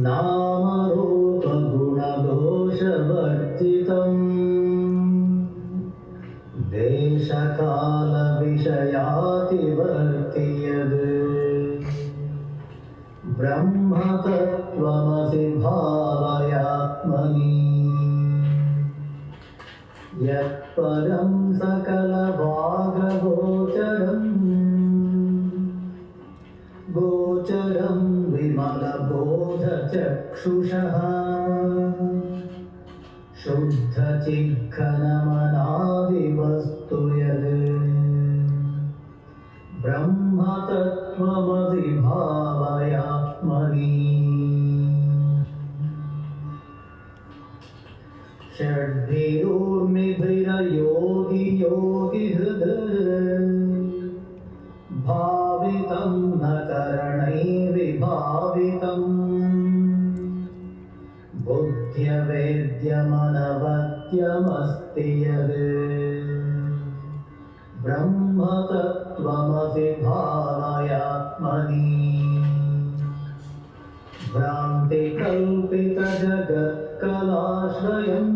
नामरूपगुणदोषवर्जितम् देशकालविषयातिवर्ति यद् ब्रह्मतत्त्वमसि भावयात्मनि यत्परं सकलभागगोचरम् गोचरं विमलबोधचक्षुषः शुद्धचिद्घनमनादिवस्तु यद् ब्रह्मतत्त्वमसि भावयात्मनि षड्भिरोर्मिभिरयोगियोगिहृद् भावितं न करणैर्विभावितम् बुद्ध्यवेद्यमनवद्यमस्ति यद् ब्रह्मतत्त्वमसि भावयात्मनि भ्रान्तिकल्पितजगत्कलाश्रयम्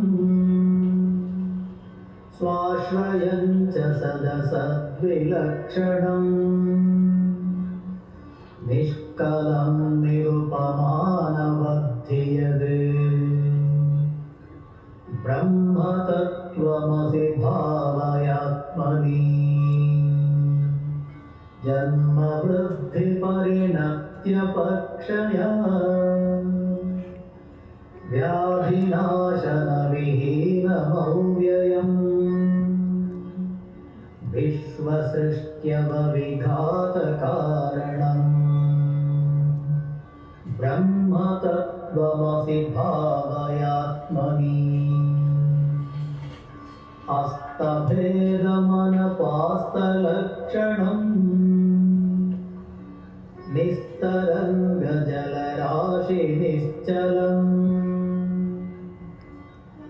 स्वाश्रयं च सदसद्विलक्षणम् निष्कलं निरुपमानवद्धि यद् ब्रह्मतत्त्वमसि भावयात्मनि जन्मवृद्धिपरिणत्यपक्षया व्याधिनाशनविहीनमव्ययम् विश्वसृष्ट्यवविघातकारणम् ब्रह्मतत्त्वमसि भावयात्मनि अस्तभेदमनपास्तलक्षणम् निस्तरङ्गजलराशिनिश्चलम्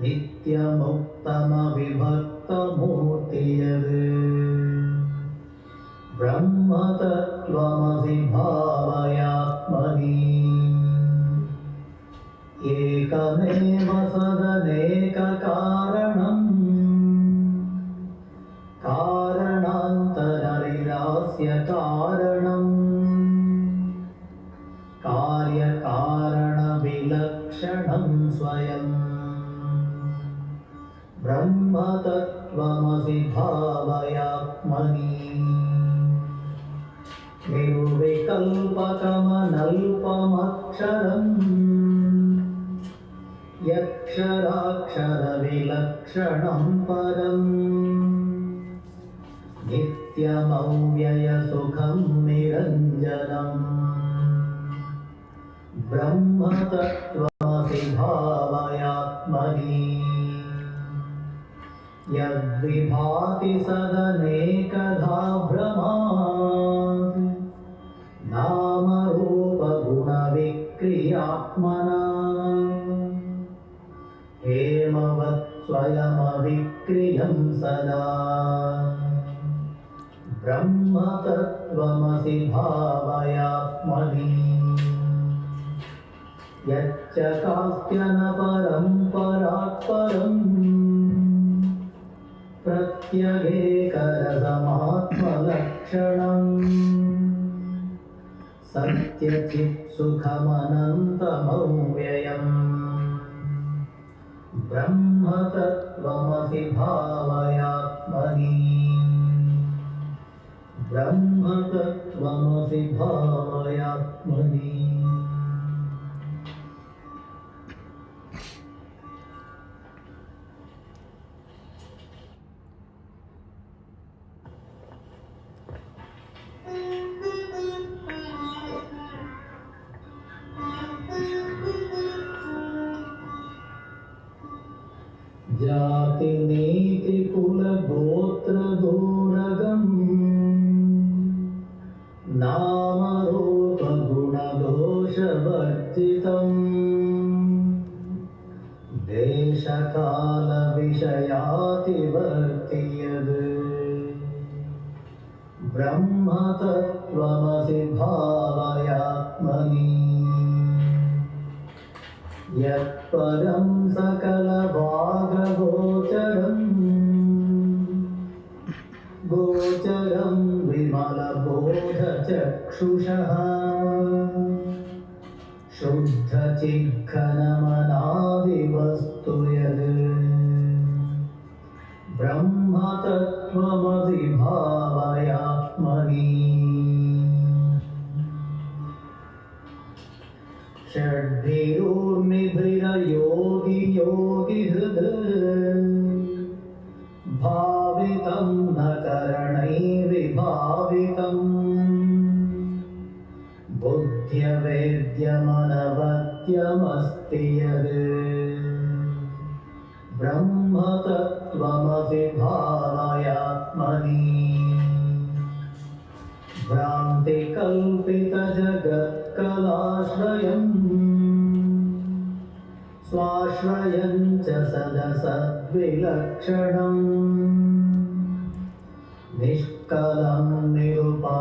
नित्यमुक्तमविभक्तमूर्ति यद् ब्रह्मतत्त्वमसि भावयात्मनि एकमेव सदनेककारणम् कारणान्तरनिरास्य कारणम् कार्यकारणविलक्षणं स्वयम् ब्रह्मतत्त्वमसि भावयात्मनि निर्विकल्पकमनल्पमक्षरम् यक्षराक्षरविलक्षणं परम् नित्यमव्ययसुखं निरञ्जनम् ब्रह्मतत्त्वमसि भावयात्मनि यद्विभाति सदनेकधा भ्रमात् नामरूपगुणविक्रियात्मना हेमवत् स्वयमविक्रियं सदा ब्रह्मतत्त्वमसि भावयात्मनि यच्च कास्त्यनपरं परात्परम् प्रत्यगेकरसमात्मलक्षणम् सत्यचित्सुखमनन्तमव्ययम् ब्रह्मतत्त्वमसि भावयात्मनि ब्रह्मतत्त्वमसि भावयात्मनि जातिनीतिकुलगोत्रगोरगम् नामरूपगुणदोषवर्जितम् देशकालविषयातिवर्ति यद् ब्रह्मतत्त्वमसि भावयात्मनि यत्पदं सकलभागगोचरम् गोचरं विमलबोधचक्षुषः शुद्धचित्घनमनादिवस्तु यद् ब्रह्मतत्त्वमसि भावयात्मनि षड्भिरोर्निभिरयोगियोगिहृद् भावितं न करणैर्विभावितम् बुद्ध्यवेद्यमनवद्यमस्ति यद् ब्रह्मतत्त्वमसि भावयात्मनि भ्रान्तिकल्पितजगत्कलाश्रयम् स्वाश्रयं च सदसद्विलक्षणम् निष्कलं निरुपमानवद्धि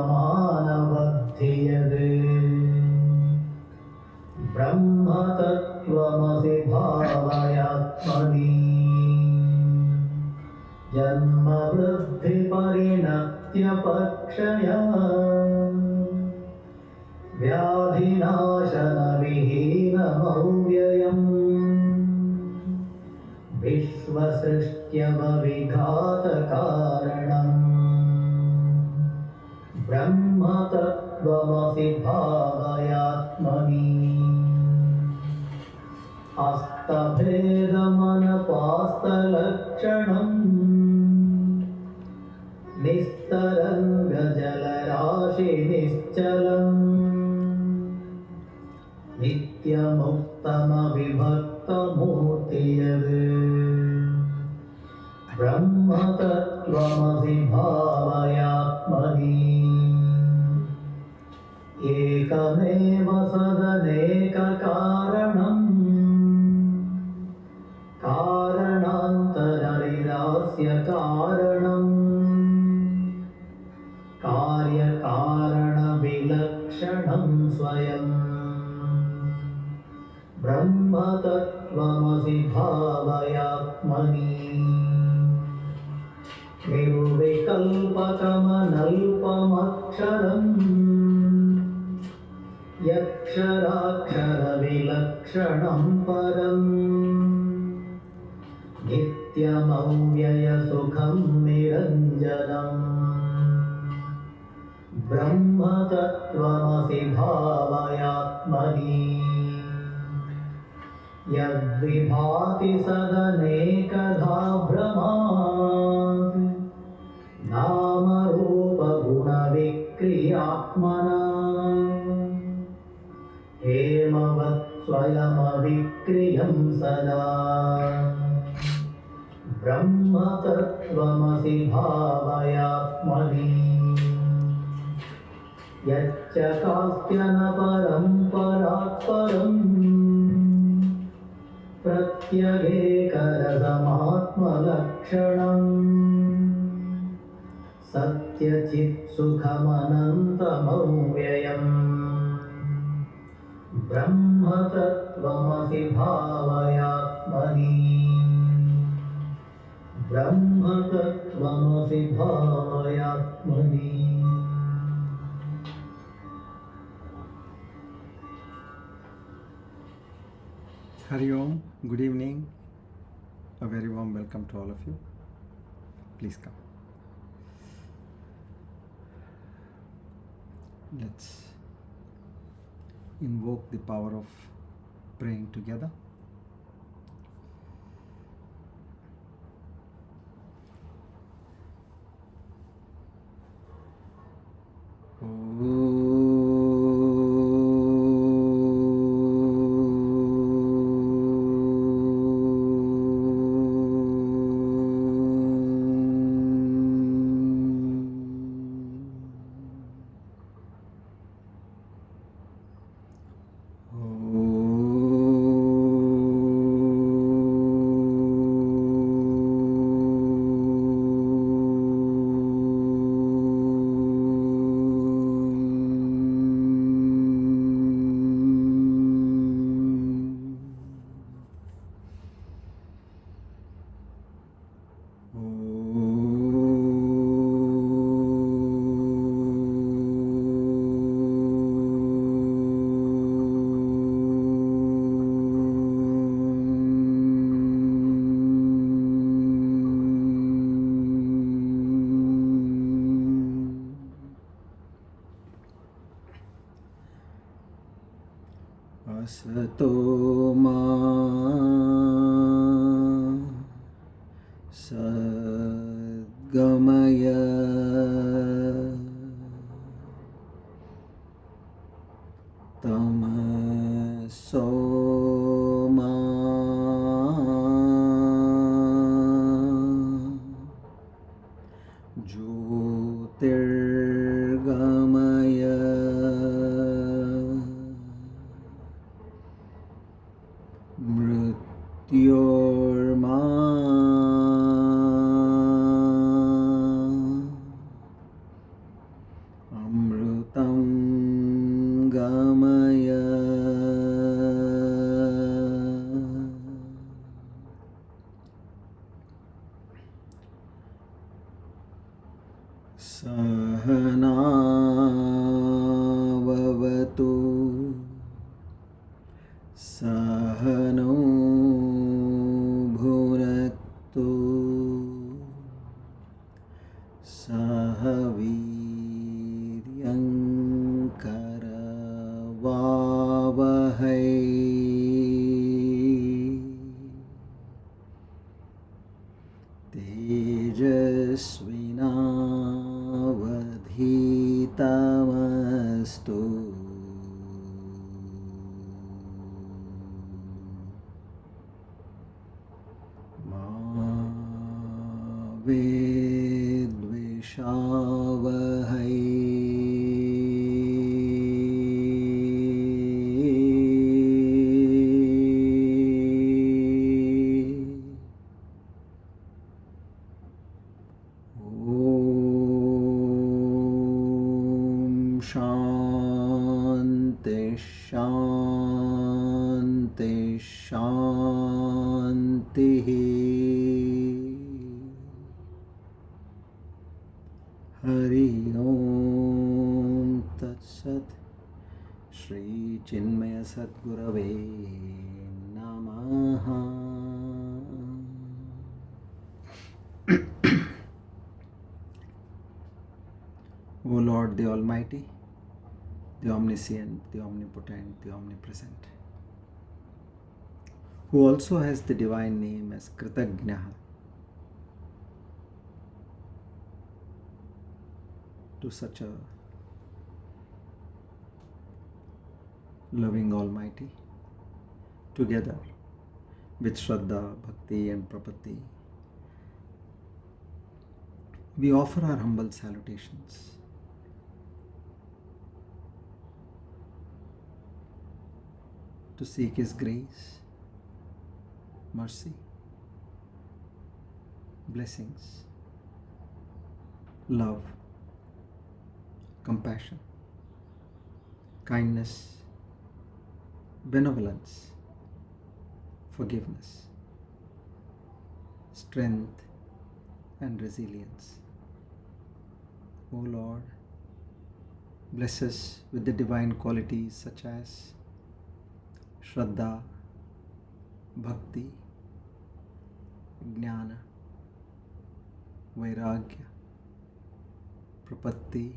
यद् ब्रह्मतत्त्वमसि भावयात्मनि जन्मवृद्धिपरिणत्यपक्षया व्याधिनाशनविहीनमव्ययम् विश्वसृष्ट्यवविघातकारणम् ब्रह्मतत्त्वमसि भावयात्मनि हस्तभेदमनपास्तलक्षणम् निस्तरङ्गजलराशिनिश्चलम् नित्यमुक्तमविभक्तमूर्ति यद् ब्रह्मतत्त्वमसि भावयात्मनि एकमेव सदनेककारणम् कारणान्तरनिरास्य कारणम् कार्यकारणविलक्षणं स्वयम् ब्रह्मतत्त्वमसि भावयात्मनि निर्विकल्पकमनल्पमक्षरम् यक्षराक्षरविलक्षणं परम् नित्यमव्ययसुखं निरञ्जनम् ब्रह्मतत्त्वमसि भावयात्मनि यद्विभाति सदनेकधा भ्रमात् नामरूपगुणविक्रियात्मना हेमवत् स्वयमविक्रियं सदा ब्रह्मतत्त्वमसि भावयात्मनि यच्च कास्त्यनपरं परात्परम् प्रत्यगेकरसमात्मलक्षणम् सत्यचित्सुखमनन्तमव्ययम् ब्रह्मतत्त्वमसि भावयात्मनि ब्रह्मतत्त्वमसि भावयात्मनि Hari Om, good evening, a very warm welcome to all of you. Please come. Let's invoke the power of praying together. Asato ma sadgamaya tamaso ma jyotirgamaya mrityorma amrutam gamaya Sahana vavatu Sahano bhunaktu Sahaviryam karavavahai Tejasvinavadhitamastu Ma vidvishavahai Om Shanti Shanti Shanti Hari Om Tat Sat Shri Chinmaya Sadgurave Namaha. O Lord, the Almighty, the Omniscient, the Omnipotent, the Omnipresent, who also has the divine name as Kruthagna, to such a loving Almighty, together with Shraddha, Bhakti and Prapatti, we offer our humble salutations to seek His grace, mercy, blessings, love, compassion, kindness, benevolence, forgiveness, strength and resilience. O Lord, bless us with the divine qualities such as Shraddha, Bhakti, Gnana, Vairagya, Prapatti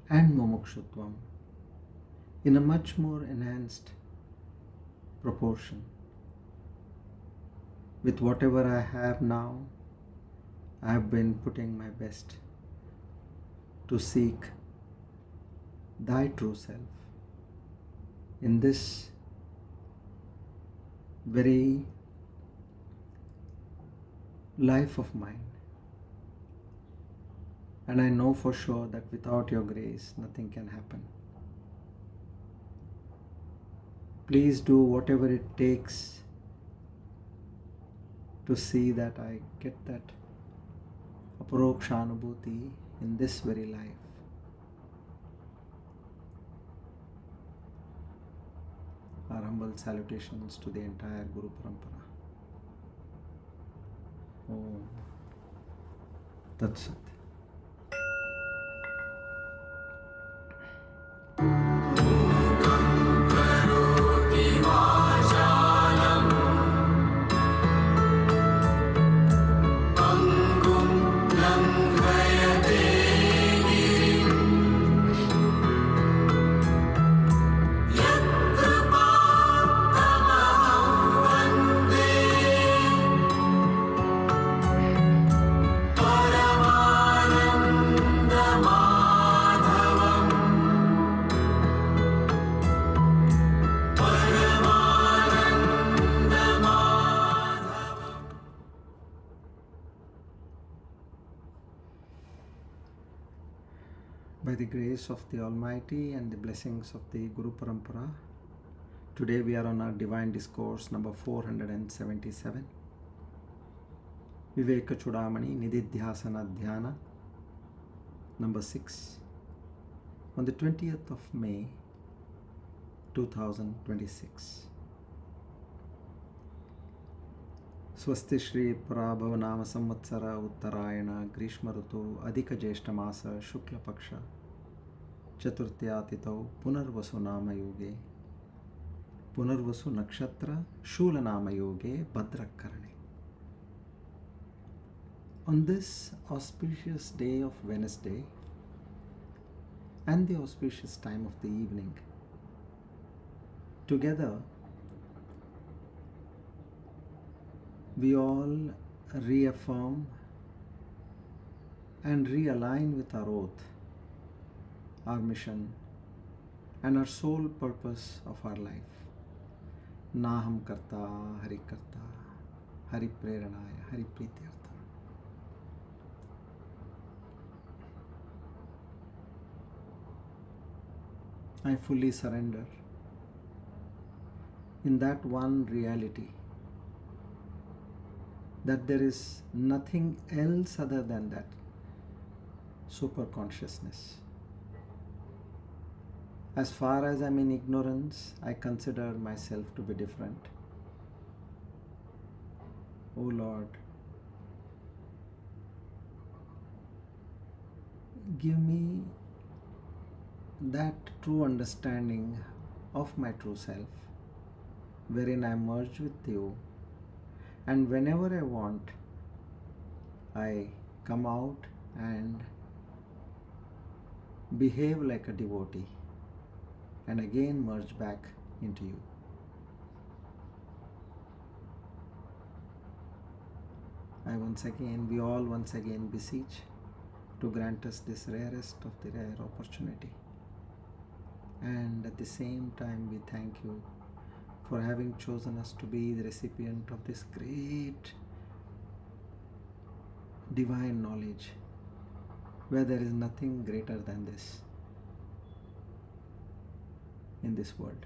and Mumukshutvam in a much more enhanced proportion. With whatever I have now, I have been putting my best to seek Thy true self in this very life of mine. And I know for sure that without Your grace, nothing can happen. Please do whatever it takes to see that I get that aparokshanubhuti in this very life. Our humble salutations to the entire Guru Parampara. Om Tat Sat. Yat Kripa grace of the Almighty and the blessings of the Guru Parampara, today we are on our Divine Discourse number 477. VIVEKA CHOODAMANI Nidhidhyasana Dhyana number 6 on the 20th of May 2026. Swasti Shri Prabhavanama Samvatsara Uttarayana Grishma Rutu Adhika Jeshta Masa Shukla Paksha Chaturtyatitau Punarvasu Nama Yoge Punarvasu Nakshatra Shula Nama Yoge Bhadrakarane. On this auspicious day of Wednesday and the auspicious time of the evening, together we all reaffirm and realign with our oath, our mission, and our sole purpose of our life. Naham karta, hari karta, hari preranaya, hari prityartha. I fully surrender in that one reality, that there is nothing else other than that super consciousness. As far as I'm in ignorance, I consider myself to be different. O Lord, give me that true understanding of my true self, wherein I merge with you, and whenever I want, I come out and behave like a devotee, and again merge back into you. We all once again beseech to grant us this rarest of the rare opportunity. And at the same time, we thank you for having chosen us to be the recipient of this great divine knowledge, where there is nothing greater than this in this world.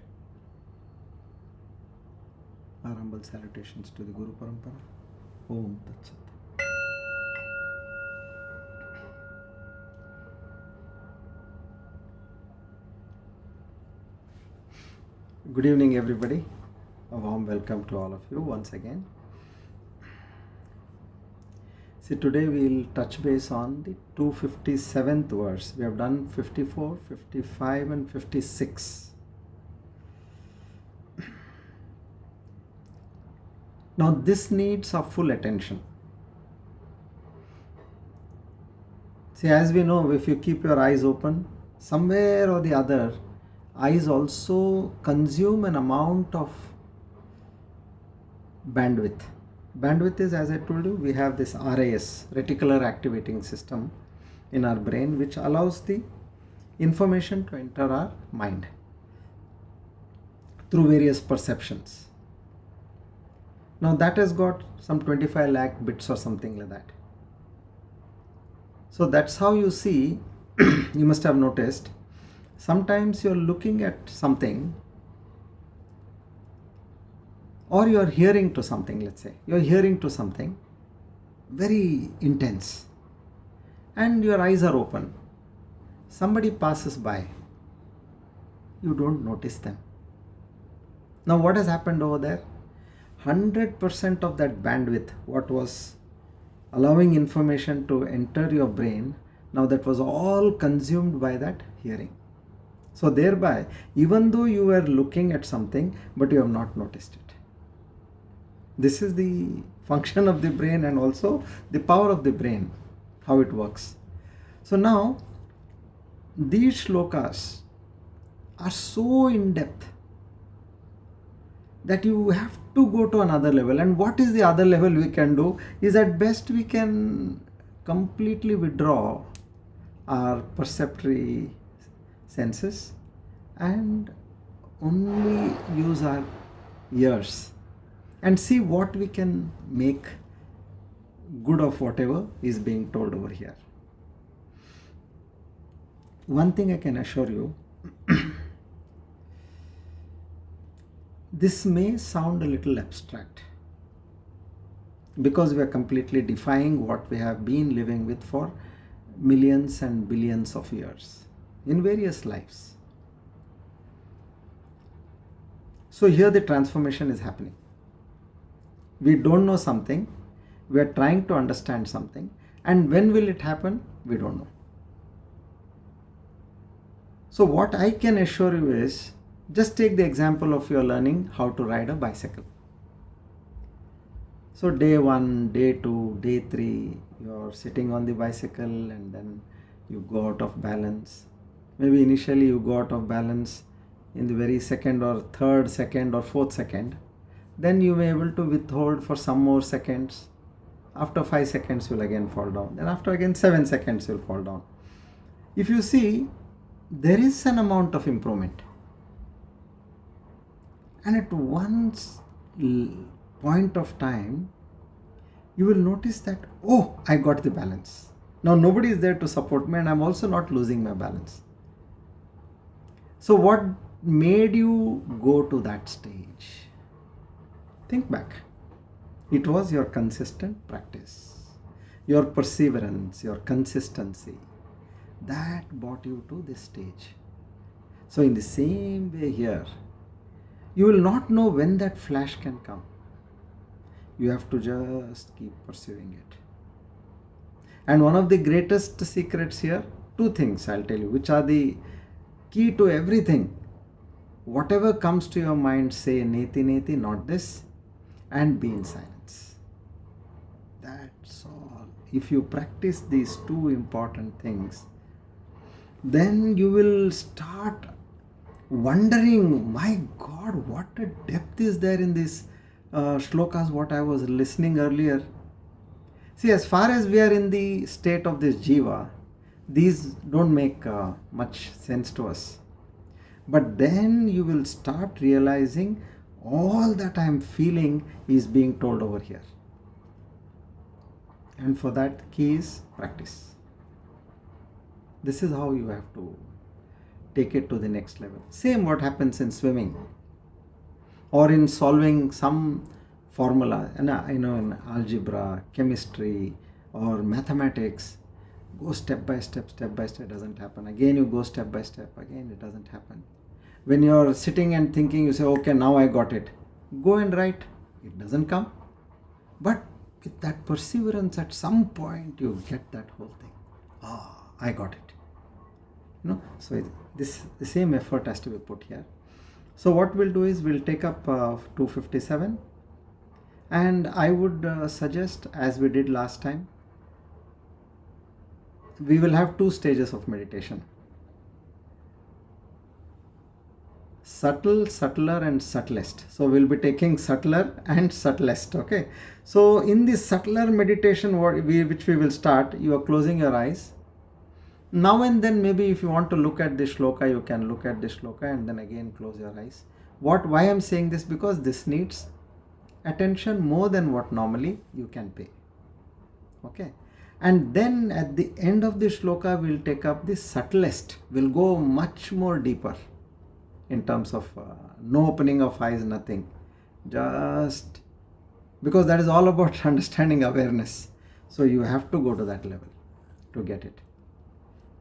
Our humble salutations to the Guru Parampara. Om Tat Sat. Good evening, everybody. A warm welcome to all of you once again. See, today we'll touch base on the 257th verse. We have done 54, 55 and 56. Now this needs our full attention. See, as we know, if you keep your eyes open, somewhere or the other, eyes also consume an amount of bandwidth. Bandwidth is, as I told you, we have this RAS, reticular activating system, in our brain, which allows the information to enter our mind through various perceptions. Now that has got some 25 lakh bits or something like that. So that's how you see, you must have noticed, sometimes you're looking at something, or you're hearing to something, let's say. You're hearing to something very intense, and your eyes are open. Somebody passes by. You don't notice them. Now what has happened over there? 100% of that bandwidth, what was allowing information to enter your brain, now that was all consumed by that hearing. So thereby, even though you were looking at something, but you have not noticed it. This is the function of the brain and also the power of the brain, how it works. So now, these shlokas are so in depth that you have to go to another level. And what is the other level we can do is, at best we can completely withdraw our perceptory senses and only use our ears and see what we can make good of whatever is being told over here. one thing I can assure you, this may sound a little abstract because we are completely defying what we have been living with for millions and billions of years in various lives. So here the transformation is happening. We don't know something, we are trying to understand something, and when will it happen? We don't know. So what I can assure you is, just take the example of your learning how to ride a bicycle. So day 1, day 2, day 3, you're sitting on the bicycle and then you go out of balance. Maybe initially you go out of balance in the very second or third second or fourth second. Then you may be able to withhold for some more seconds. After 5 seconds you'll again fall down. Then after again 7 seconds you'll fall down. If you see, there is an amount of improvement. And at one point of time, you will notice that, oh, I got the balance. Now nobody is there to support me and I'm also not losing my balance. So what made you go to that stage? Think back. It was your consistent practice, your perseverance, your consistency that brought you to this stage. So in the same way here, you will not know when that flash can come. You have to just keep pursuing it. And one of the greatest secrets here, 2 things I'll tell you, which are the key to everything. Whatever comes to your mind, say neti neti, not this, and be in silence. That's all. If you practice these 2 important things, then you will start wondering, my God, what a depth is there in these shlokas, what I was listening earlier. See, as far as we are in the state of this jiva, these don't make much sense to us. But then you will start realizing all that I am feeling is being told over here. And for that, key is practice. This is how you have to take it to the next level. Same what happens in swimming or in solving some formula, in algebra, chemistry or mathematics. Go step by step, it doesn't happen. Again you go step by step, again it doesn't happen. When you're sitting and thinking, you say, okay, now I got it. Go and write. It doesn't come. But with that perseverance, at some point you get that whole thing. I got it. So the same effort has to be put here. So what we'll do is we'll take up 257, and I would suggest, as we did last time, we will have 2 stages of meditation. Subtle, subtler and subtlest. So we'll be taking subtler and subtlest. Okay. So in the subtler meditation which we will start, you are closing your eyes. Now and then maybe if you want to look at the shloka, you can look at the shloka and then again close your eyes. Why I'm saying this? Because this needs attention more than what normally you can pay. Okay. And then at the end of the shloka, we'll take up the subtlest. We'll go much more deeper in terms of no opening of eyes, nothing. Just because that is all about understanding awareness. So you have to go to that level to get it.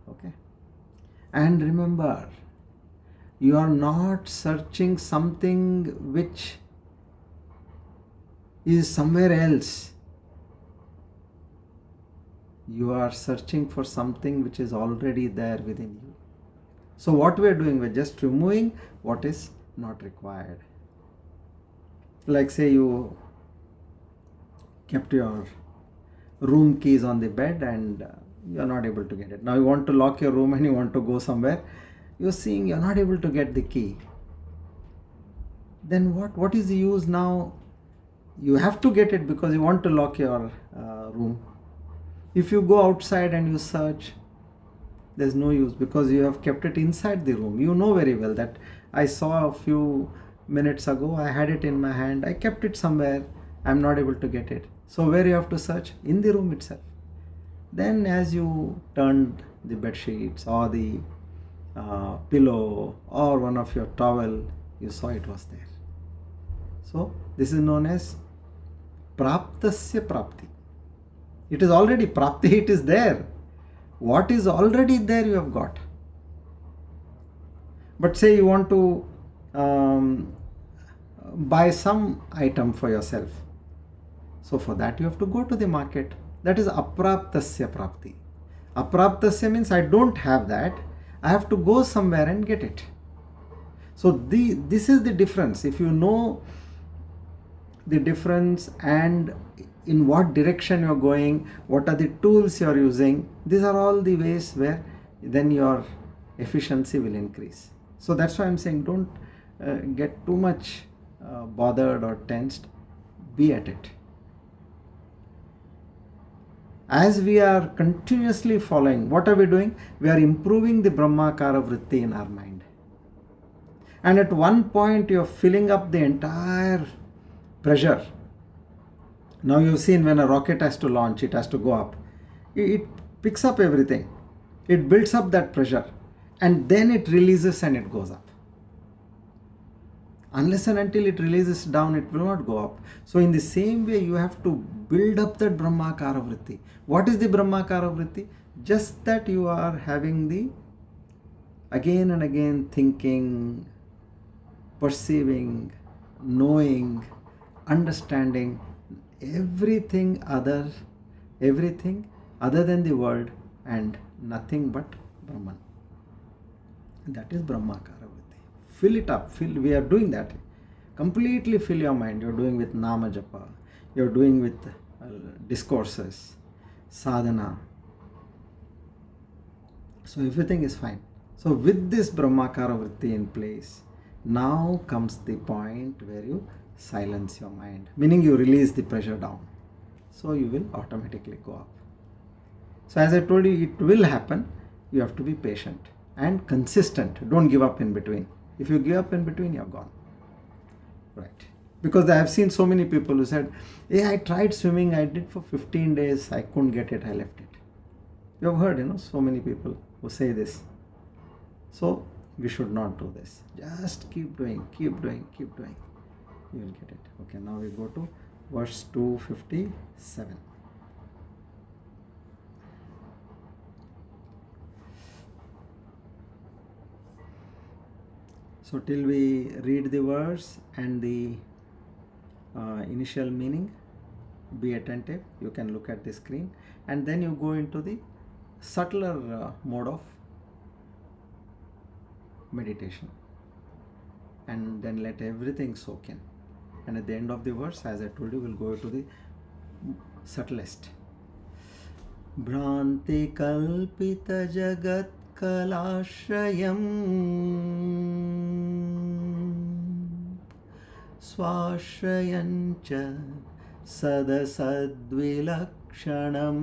Okay. And remember, you are not searching something which is somewhere else. You are searching for something which is already there within you. So what we are doing, we're just removing what is not required. Like say you kept your room keys on the bed and you are not able to get it. Now you want to lock your room and you want to go somewhere. You're seeing you're not able to get the key. Then what is the use now? You have to get it because you want to lock your room. If you go outside and you search, there's no use because you have kept it inside the room. You know very well that I saw a few minutes ago, I had it in my hand, I kept it somewhere, I'm not able to get it. So where you have to search? In the room itself. Then as you turned the bed sheets or the pillow or one of your towel, you saw it was there. So this is known as praptasya prapti. It is already prapti, it is there. What is already there you have got. But say you want to buy some item for yourself. So for that you have to go to the market. That is apraptasya prapti. Apraptasya means I don't have that. I have to go somewhere and get it. So this is the difference. If you know the difference and in what direction you are going, what are the tools you are using, these are all the ways where then your efficiency will increase. So that's why I'm saying don't get too much bothered or tensed. Be at it. As we are continuously following, what are we doing? We are improving the Brahmakara vritti in our mind. And at one point you are filling up the entire pressure. Now you've seen when a rocket has to launch, it has to go up. It picks up everything. It builds up that pressure. And then it releases and it goes up. Unless and until it releases down, it will not go up. So in the same way, you have to build up that Brahmakara vritti. What is the Brahmakara vritti? Just that you are having the again and again thinking, perceiving, knowing, understanding everything other than the world and nothing but Brahman. That is Brahmakara vritti. Fill it up. We are doing that. Completely fill your mind. You are doing with Nama Japa. You are doing with discourses, sadhana. So everything is fine. So with this Brahmakara vritti in place, now comes the point where you silence your mind. Meaning you release the pressure down. So you will automatically go up. So as I told you, it will happen. You have to be patient and consistent. Don't give up in between. If you give up in between, you're gone. Right. Because I have seen so many people who said, hey, I tried swimming, I did for 15 days, I couldn't get it, I left it. You have heard, so many people who say this. So we should not do this. Just keep doing, keep doing, keep doing. You will get it. Okay, now we go to verse 257. So till we read the verse and the initial meaning, be attentive. You can look at the screen and then you go into the subtler mode of meditation and then let everything soak in. And at the end of the verse, as I told you, we'll go to the subtlest. Bhranti kalpita jagat kalashrayam swashrayancha sadasadvilakshanam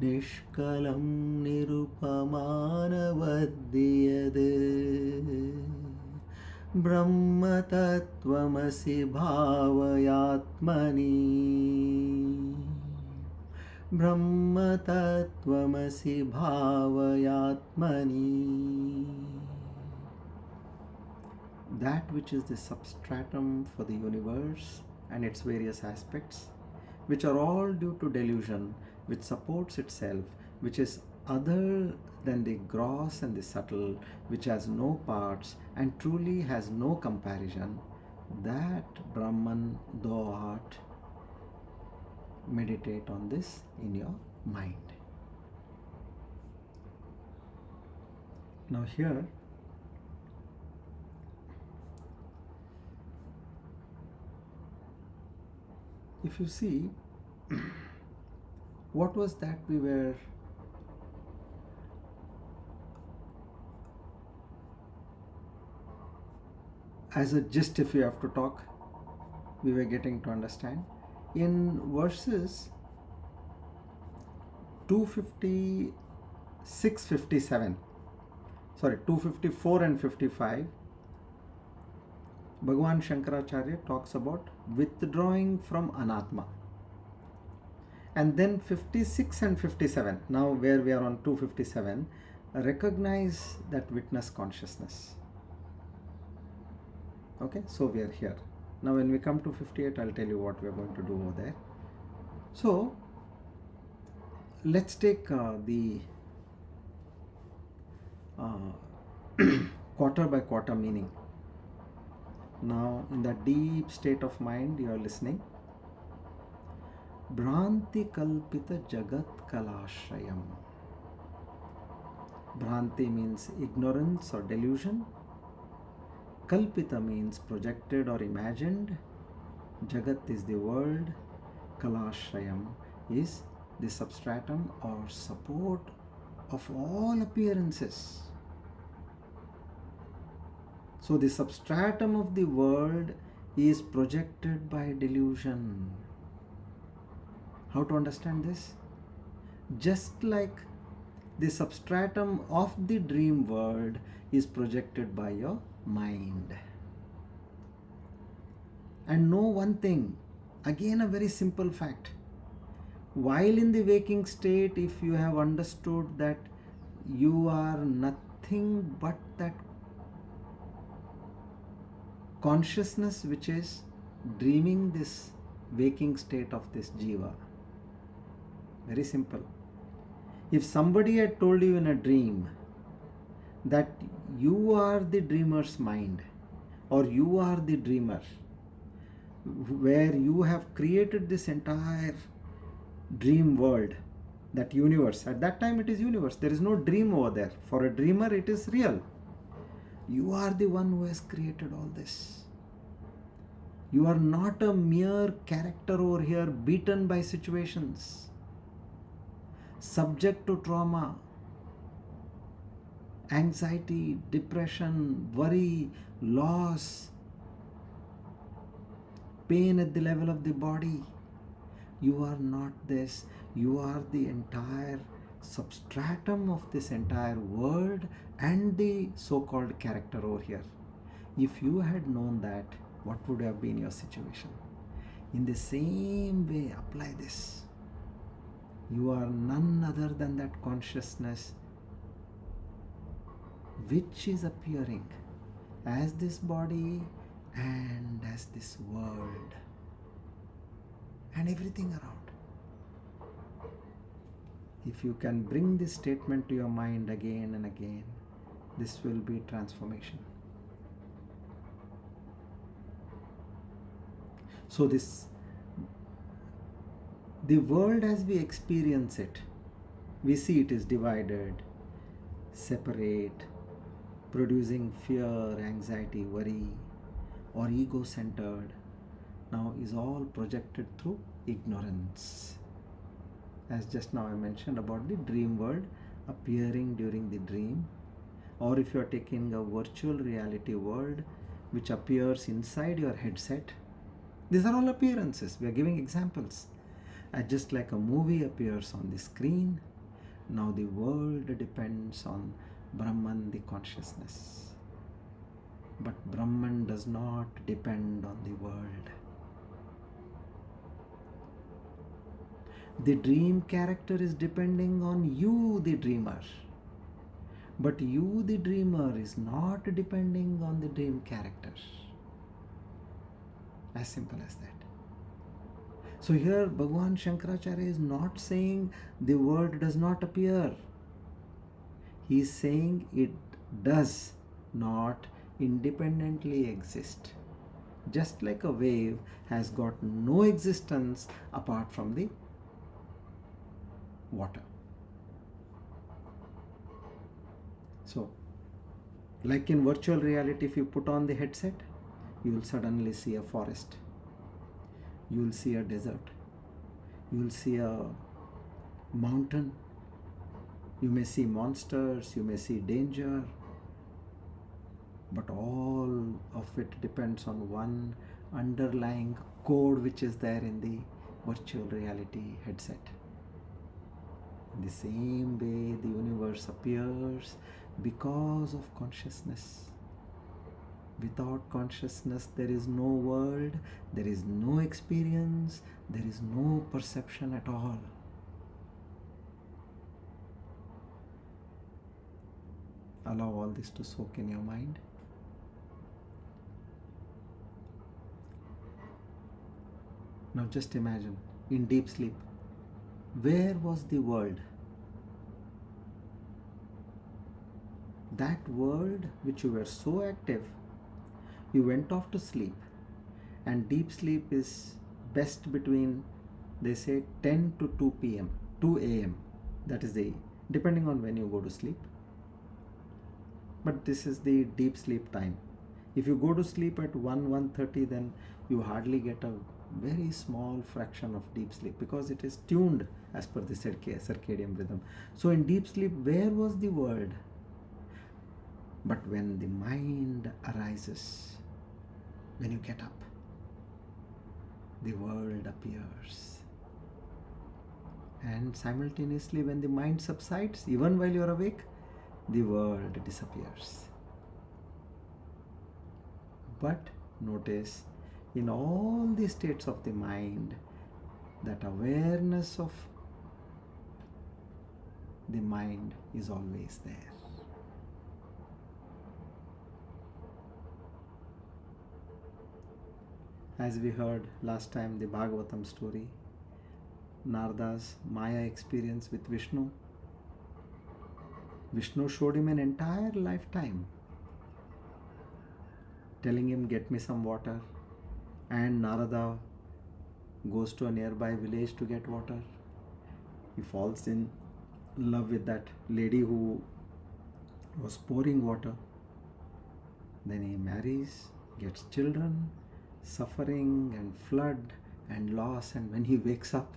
nishkalam nirupamanavadyad brahma tattvamasi bhavayatmani brahma tattvamasi bhavayatmani. That which is the substratum for the universe and its various aspects, which are all due to delusion, which supports itself, which is other than the gross and the subtle, which has no parts and truly has no comparison, that Brahman thou art. Meditate on this in your mind. Now here, if you see, what was that we were as a gist, if you have to talk, we were getting to understand. In verses 254 and 55, Bhagavan Shankaracharya talks about withdrawing from anatma. And then 56 and 57, now where we are on 257, recognize that witness consciousness. Okay, so we are here. Now when we come to 58, I'll tell you what we are going to do over there. So let's take the quarter by quarter meaning. Now in that deep state of mind you are listening. Bhranti kalpita jagat kalashrayam. Bhranti means ignorance or delusion. Kalpita means projected or imagined. Jagat is the world. Kalashrayam is the substratum or support of all appearances. So the substratum of the world is projected by delusion. How to understand this? Just like the substratum of the dream world is projected by your mind. And know one thing, again a very simple fact. While in the waking state, if you have understood that you are nothing but that consciousness which is dreaming this waking state of this jiva. Very simple. If somebody had told you in a dream that you are the dreamer's mind or you are the dreamer, where you have created this entire dream world, that universe, at that time it is universe, there is no dream over there. For a dreamer it is real. You are the one who has created all this. You are not a mere character over here beaten by situations, subject to trauma, anxiety, depression, worry, loss, pain at the level of the body. You are not this. You are the entire substratum of this entire world and the so-called character over here. If you had known that, what would have been your situation? In the same way, apply this. You are none other than that consciousness which is appearing as this body and as this world and everything around. If you can bring this statement to your mind again and again, this will be transformation. So the world as we experience it, we see it is divided, separate, producing fear, anxiety, worry, or ego-centered, now is all projected through ignorance. As just now I mentioned about the dream world appearing during the dream, or if you are taking a virtual reality world which appears inside your headset, these are all appearances. We are giving examples. Just like a movie appears on the screen, now the world depends on Brahman, the consciousness. But Brahman does not depend on the world. The dream character is depending on you, the dreamer. But you, the dreamer, is not depending on the dream character. As simple as that. So here Bhagavan Shankaracharya is not saying the world does not appear. He is saying it does not independently exist. Just like a wave has got no existence apart from the water. So, like in virtual reality, if you put on the headset, you will suddenly see a forest. You will see a desert. You will see a mountain. You may see monsters, you may see danger. But all of it depends on one underlying code which is there in the virtual reality headset. In the same way, the universe appears because of consciousness. Without consciousness, there is no world, there is no experience, there is no perception at all. Allow all this to soak in your mind. Now just imagine, in deep sleep, where was the world? That world which you were so active, you went off to sleep, and deep sleep is best between, they say, 10 to 2 p.m., 2 a.m. That is depending on when you go to sleep. But this is the deep sleep time. If you go to sleep at 1:30, then you hardly get a very small fraction of deep sleep because it is tuned as per the circadian rhythm. So in deep sleep, where was the world? But when the mind arises, when you get up, the world appears. And simultaneously, when the mind subsides, even while you are awake, the world disappears. But notice, in all the states of the mind, that awareness of the mind is always there. As we heard last time, the Bhagavatam story, Narada's Maya experience with Vishnu. Vishnu showed him an entire lifetime, telling him, get me some water. And Narada goes to a nearby village to get water. He falls in love with that lady who was pouring water. Then he marries, gets children, suffering and flood and loss. And when he wakes up,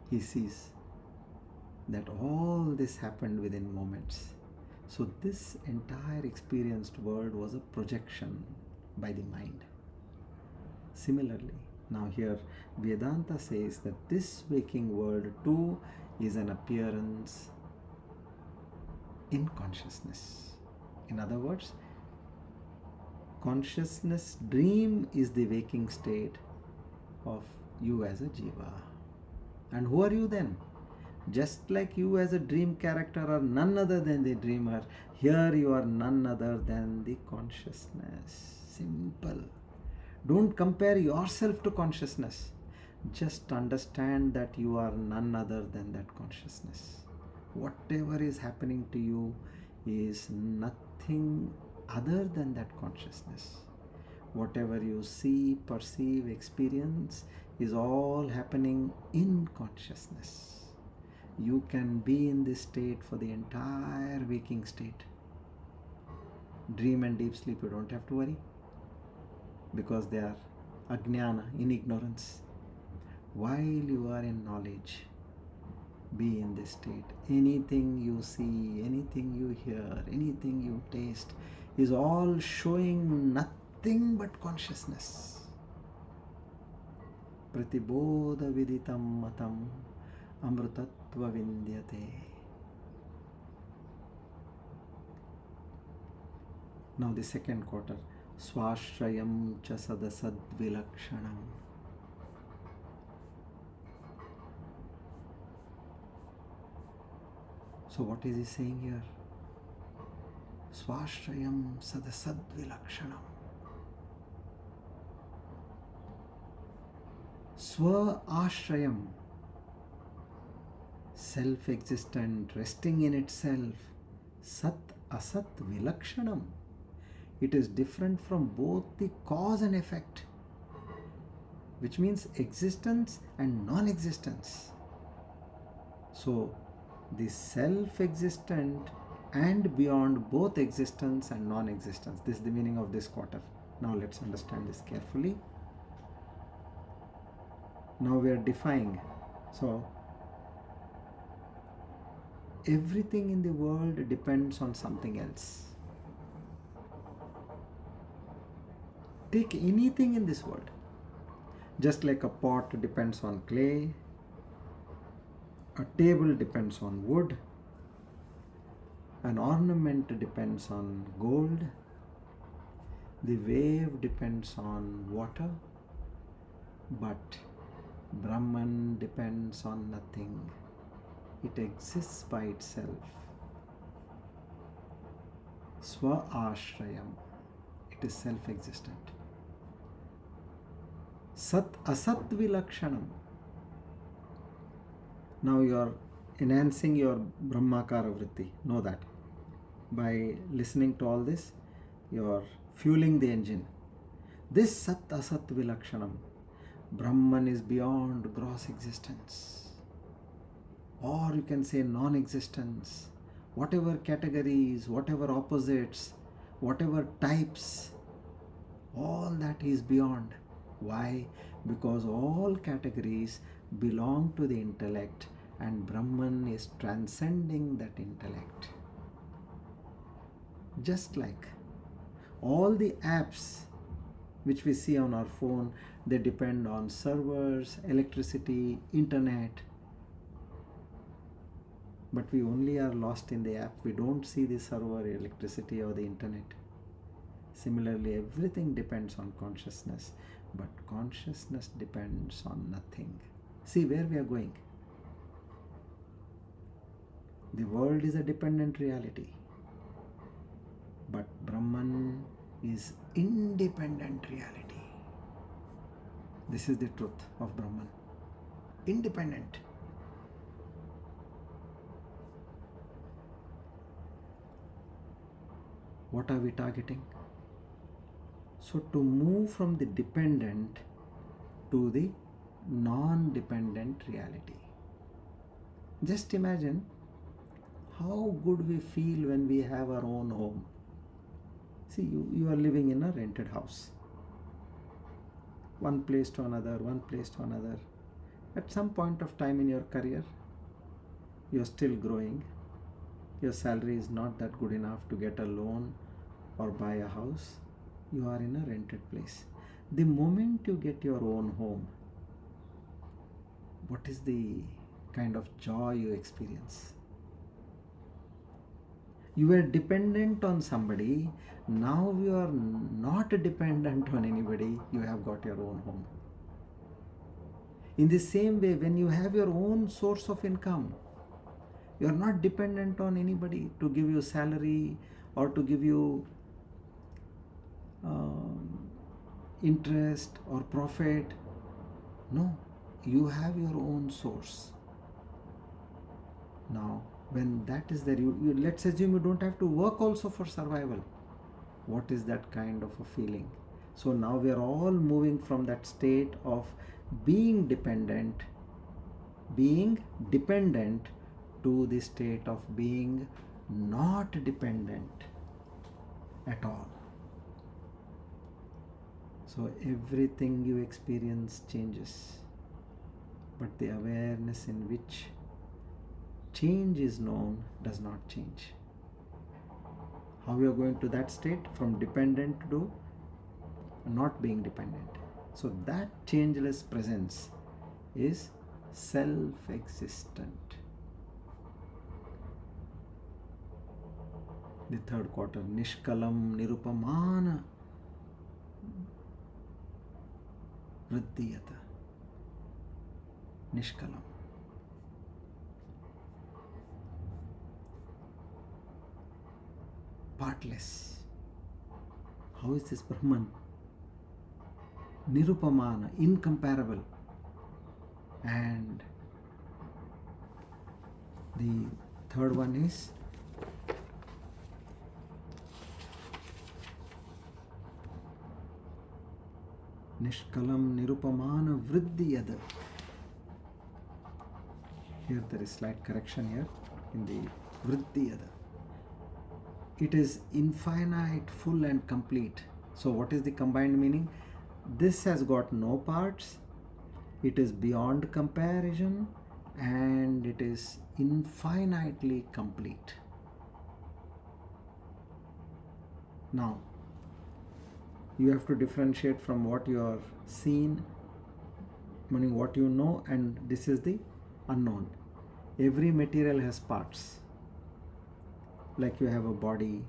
he sees that all this happened within moments. So this entire experienced world was a projection by the mind. Similarly, now here Vedanta says that this waking world too is an appearance in consciousness. In other words, consciousness dream is the waking state of you as a jiva. And who are you then? Just like you as a dream character are none other than the dreamer, here you are none other than the consciousness. Simple. Don't compare yourself to consciousness. Just understand that you are none other than that consciousness. Whatever is happening to you is nothing other than that consciousness. Whatever you see, perceive, experience is all happening in consciousness. You can be in this state for the entire waking state. Dream and deep sleep, you don't have to worry, because they are Agnana, in ignorance. While you are in knowledge, be in this state. Anything you see, anything you hear, anything you taste is all showing nothing but consciousness. Pratibodha viditam matam amrutatva vindyate. Now the second quarter. Swashrayam cha sadasad vilakshanam. So what is he saying here? Swashrayam sadasad vilakshanam. Swa ashrayam, self-existent, resting in itself. Sat asat vilakshanam. It is different from both the cause and effect, which means existence and non-existence. So the self-existent and beyond both existence and non-existence. This is the meaning of this quarter. Now let's understand this carefully. Now we are defying. So everything in the world depends on something else. Take anything in this world. Just like a pot depends on clay, a table depends on wood, an ornament depends on gold, the wave depends on water, but Brahman depends on nothing. It exists by itself. Swa Ashrayam. It is self-existent. Sat Asat Vilakshanam. Now you are enhancing your Brahmakara Vritti. Know that. By listening to all this, you are fueling the engine. This Sat Asat Vilakshanam. Brahman is beyond gross existence. Or you can say non-existence. Whatever categories, whatever opposites, whatever types, all that is beyond. Why? Because all categories belong to the intellect and Brahman is transcending that intellect. Just like all the apps which we see on our phone, they depend on servers, electricity, internet. But we only are lost in the app. We don't see the server, electricity or the internet. Similarly, everything depends on consciousness, but consciousness depends on nothing. See where we are going. The world is a dependent reality, but Brahman is independent reality. This is the truth of Brahman. Independent. What are we targeting? So to move from the dependent to the non-dependent reality. Just imagine how good we feel when we have our own home. See, you are living in a rented house. One place to another, one place to another. At some point of time in your career, you are still growing. Your salary is not that good enough to get a loan or buy a house. You are in a rented place. The moment you get your own home, what is the kind of joy you experience? You were dependent on somebody. Now you are not dependent on anybody. You have got your own home. In the same way, when you have your own source of income, you are not dependent on anybody to give you salary or to give you interest or profit. No, you have your own source. Now, when that is there, you let's assume you don't have to work also for survival. What is that kind of a feeling? So now we are all moving from that state of being dependent to the state of being not dependent at all. So everything you experience changes, but the awareness in which change is known does not change. How you are going to that state from dependent to not being dependent. So that changeless presence is self-existent. The third quarter, Nishkalam Nirupamana Vriddhiyata. Nishkalam. Partless. How is this Brahman? Nirupamana, incomparable. And the third one is Nishkalam Nirupamana Vriddhiyada. Here there is slight correction here in the Vriddhiyada. It is infinite, full and complete. So what is the combined meaning? This has got no parts, it is beyond comparison, and it is infinitely complete. Now, you have to differentiate from what you are seen, meaning what you know, and this is the unknown. Every material has parts. Like you have a body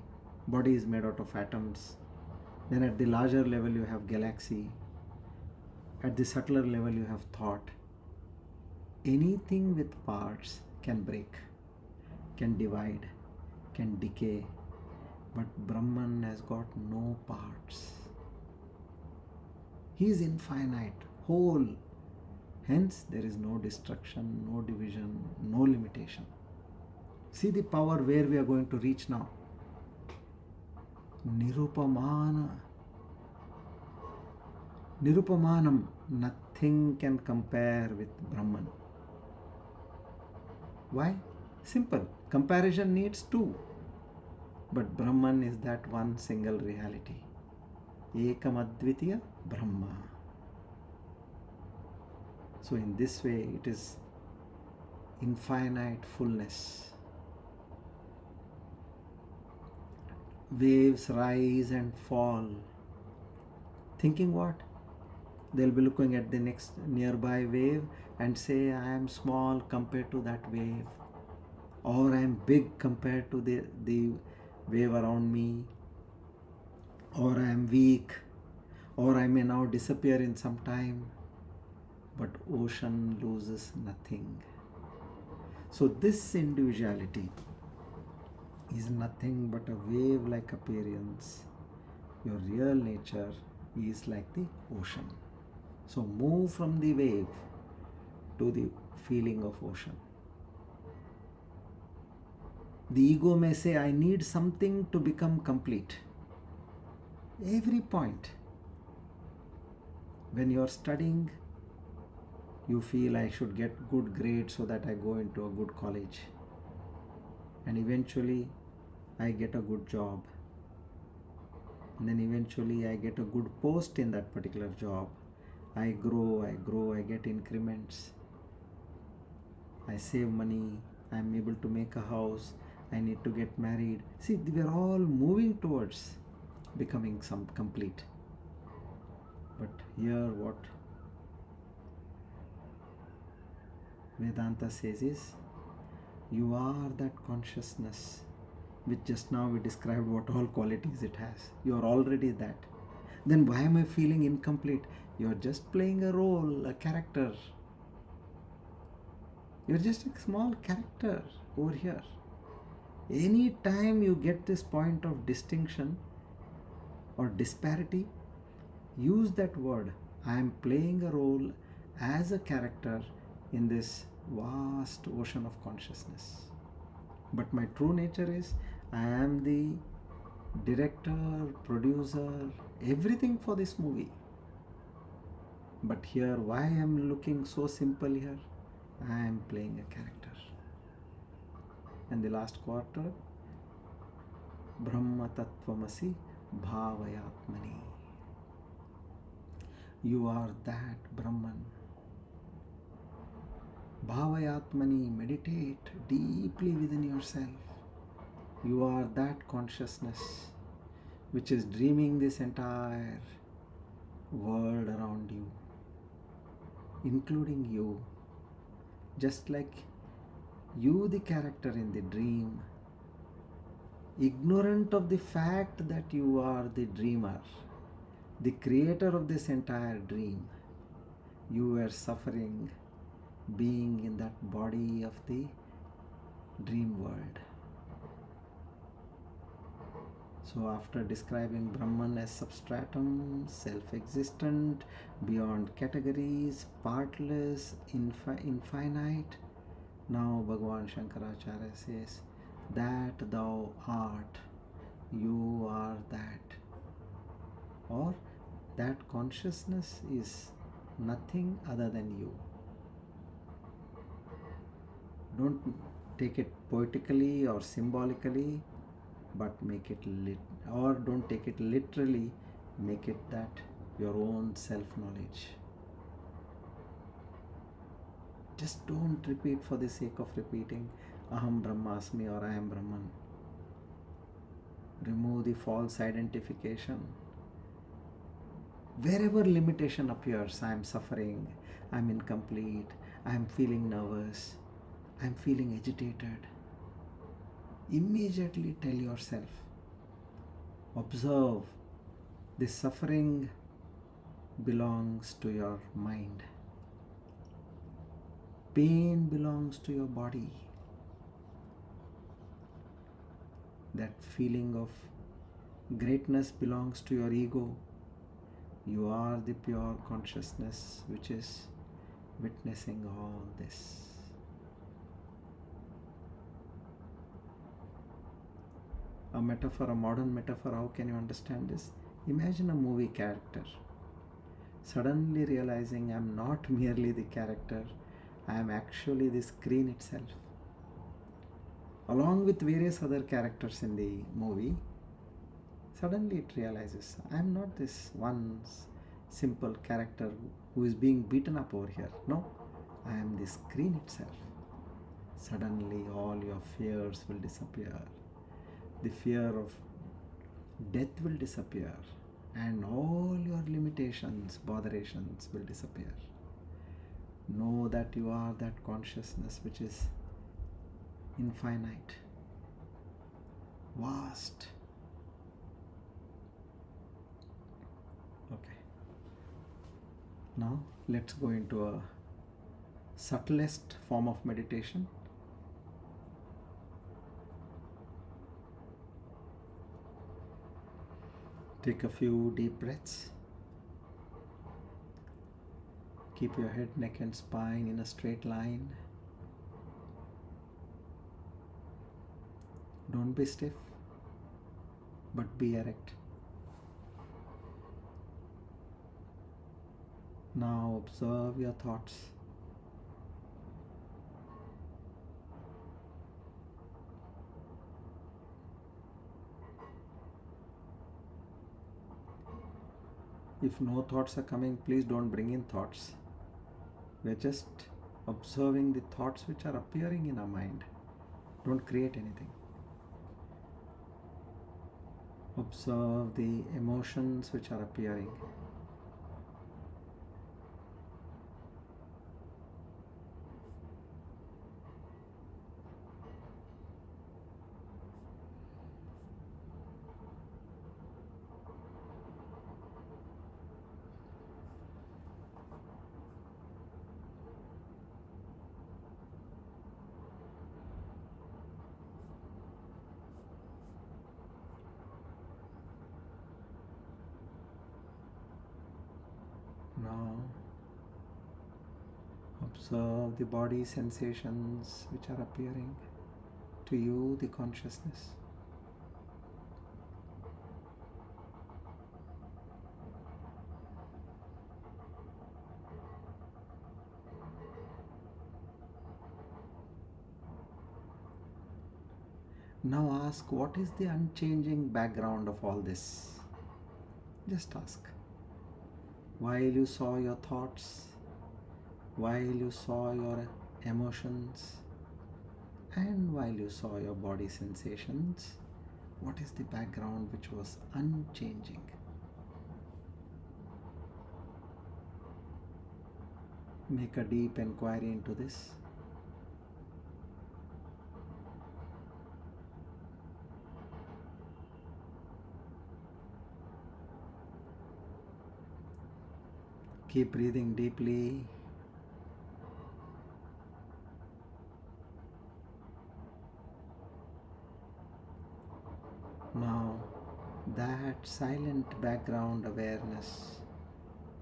is made out of atoms. Then at the larger level you have galaxy. At the subtler level you have thought. Anything with parts can break, can divide, can decay, But Brahman has got no parts. He is infinite, whole. Hence, there is no destruction, no division, no limitation. See the power where we are going to reach now. Nirupamanam, nothing can compare with Brahman. Why? Simple. Comparison needs two. But Brahman is that one single reality. Ekam Advitiya Brahma. So in this way it is infinite fullness. Waves rise and fall. Thinking what? They'll be looking at the next nearby wave and say, I am small compared to that wave. Or I am big compared to the wave around me. Or I am weak. Or I may now disappear in some time. But ocean loses nothing. So this individuality is nothing but a wave-like appearance. Your real nature is like the ocean. So move from the wave to the feeling of ocean. The ego may say, I need something to become complete. Every point. When you are studying, you feel I should get good grades so that I go into a good college. And eventually, I get a good job. And then eventually, I get a good post in that particular job. I grow, I get increments. I save money, I am able to make a house, I need to get married. See, we are all moving towards becoming some complete. But here what Vedanta says is, you are that consciousness which just now we described what all qualities it has. You are already that. Then why am I feeling incomplete? You are just playing a role, a character. You are just a small character over here. Any time you get this point of distinction or disparity, use that word. I am playing a role as a character in this vast ocean of consciousness. But my true nature is, I am the director, producer, everything for this movie. But here, why I am looking so simple here? I am playing a character. And the last quarter, Brahma Tattvamasi Bhavayatmani. You are that Brahman. Bhavayatmani, meditate deeply within yourself. You are that consciousness which is dreaming this entire world around you, including you. Just like you, the character in the dream, ignorant of the fact that you are the dreamer, the creator of this entire dream. You were suffering being in that body of the dream world. So after describing Brahman as substratum, self-existent, beyond categories, partless, infinite, now Bhagavan Shankaracharya says, that thou art, you are that. Or that consciousness is nothing other than you. Don't take it poetically or symbolically, but make it or don't take it literally, make it that your own self-knowledge. Just don't repeat for the sake of repeating Aham Brahmasmi or I am Brahman. Remove the false identification. Wherever limitation appears, I am suffering, I am incomplete, I am feeling nervous, I am feeling agitated. Immediately tell yourself, observe, this suffering belongs to your mind. Pain belongs to your body. That feeling of greatness belongs to your ego. You are the pure consciousness which is witnessing all this. A metaphor, a modern metaphor, how can you understand this? Imagine a movie character suddenly realizing I am not merely the character, I am actually the screen itself. Along with various other characters in the movie, suddenly it realizes I am not this one simple character who is being beaten up over here. No, I am the screen itself. Suddenly all your fears will disappear. The fear of death will disappear, and all your limitations, botherations will disappear. Know that you are that consciousness which is infinite, vast. Okay. Now let's go into a subtlest form of meditation. Take a few deep breaths. Keep your head, neck and spine in a straight line. Don't be stiff, but be erect. Now observe your thoughts. If no thoughts are coming, please don't bring in thoughts. We are just observing the thoughts which are appearing in our mind. Don't create anything. Observe the emotions which are appearing. Now, observe the body sensations which are appearing to you, the consciousness. Now ask, what is the unchanging background of all this? Just ask. While you saw your thoughts, while you saw your emotions, and while you saw your body sensations, what is the background which was unchanging? Make a deep inquiry into this. Keep breathing deeply. Now, that silent background awareness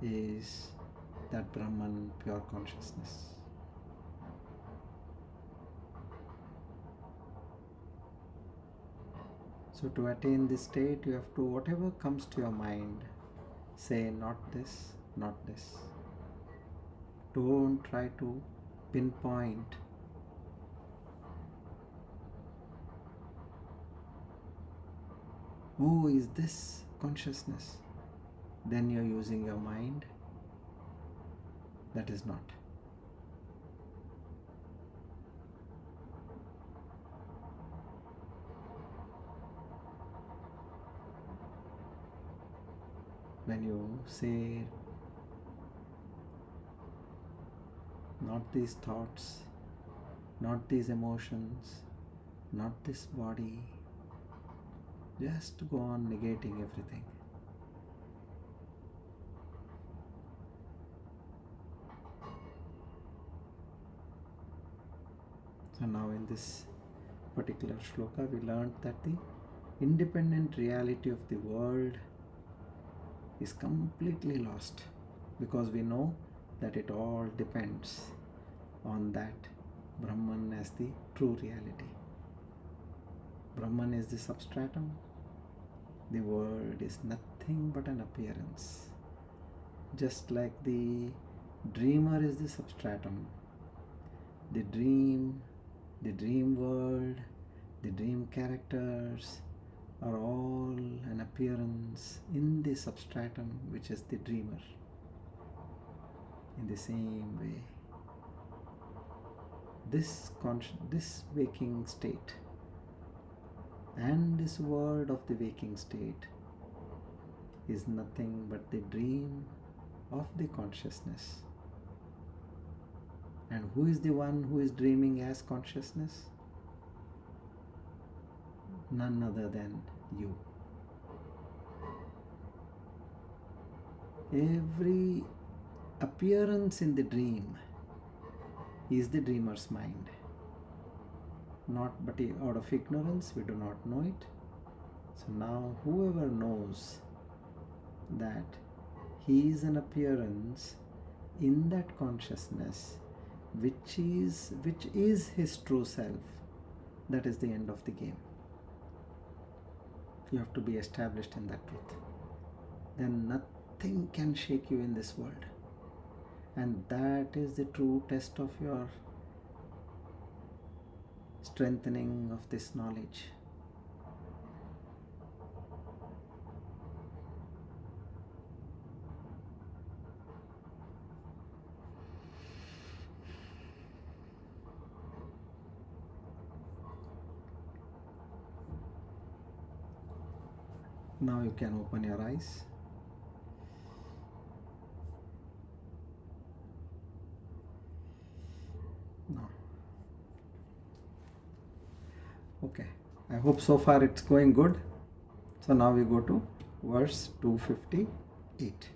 is that Brahman, pure consciousness. So to attain this state, you have to, whatever comes to your mind, say not this, not this. Don't try to pinpoint. Oh, is this consciousness? Then you're using your mind. That is not. When you say not these thoughts, not these emotions, not this body, just go on negating everything. So now in this particular shloka we learned that the independent reality of the world is completely lost, because we know that it all depends on that Brahman as the true reality. Brahman is the substratum. The world is nothing but an appearance. Just like the dreamer is the substratum, the dream world, the dream characters are all an appearance in the substratum, which is the dreamer. In the same way, this waking state and this world of the waking state is nothing but the dream of the consciousness. And who is the one who is dreaming as consciousness? None other than you. Every appearance in the dream is the dreamer's mind. Not but out of ignorance, we do not know it. So now whoever knows that he is an appearance in that consciousness, which is his true self, that is the end of the game. You have to be established in that truth. Then nothing can shake you in this world. And that is the true test of your strengthening of this knowledge. Now you can open your eyes. Now, okay, I hope so far it's going good. So now we go to verse 258.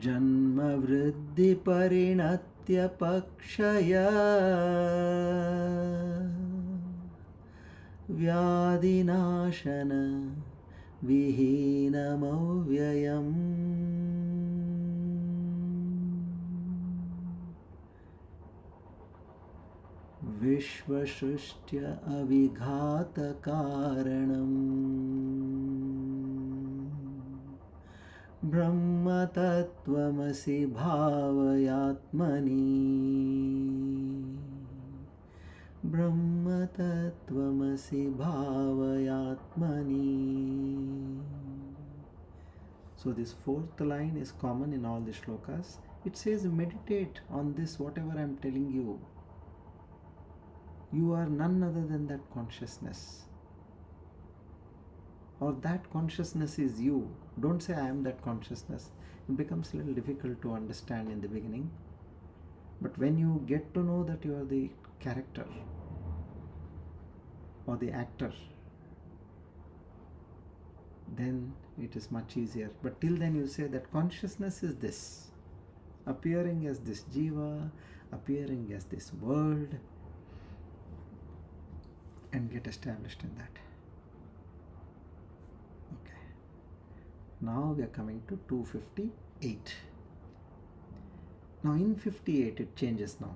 जन्म वृद्धि परिणत्य पक्षया व्याधिनाशन विहीनमव्ययम् विश्वसृष्ट्य अविघात कारणम् ब्रह्मतत्त्वमसि भावयात्मनि ब्रह्मतत्त्वमसि भावयात्मनि. So this fourth line is common in all the shlokas. It says meditate on this, whatever I am telling you. You are none other than that consciousness. Or that consciousness is you. Don't say I am that consciousness. It becomes a little difficult to understand in the beginning. But when you get to know that you are the character or the actor, then it is much easier. But till then you say that consciousness is this, appearing as this jiva, appearing as this world, and get established in that. Okay. Now we are coming to 258. Now in 58 it changes now.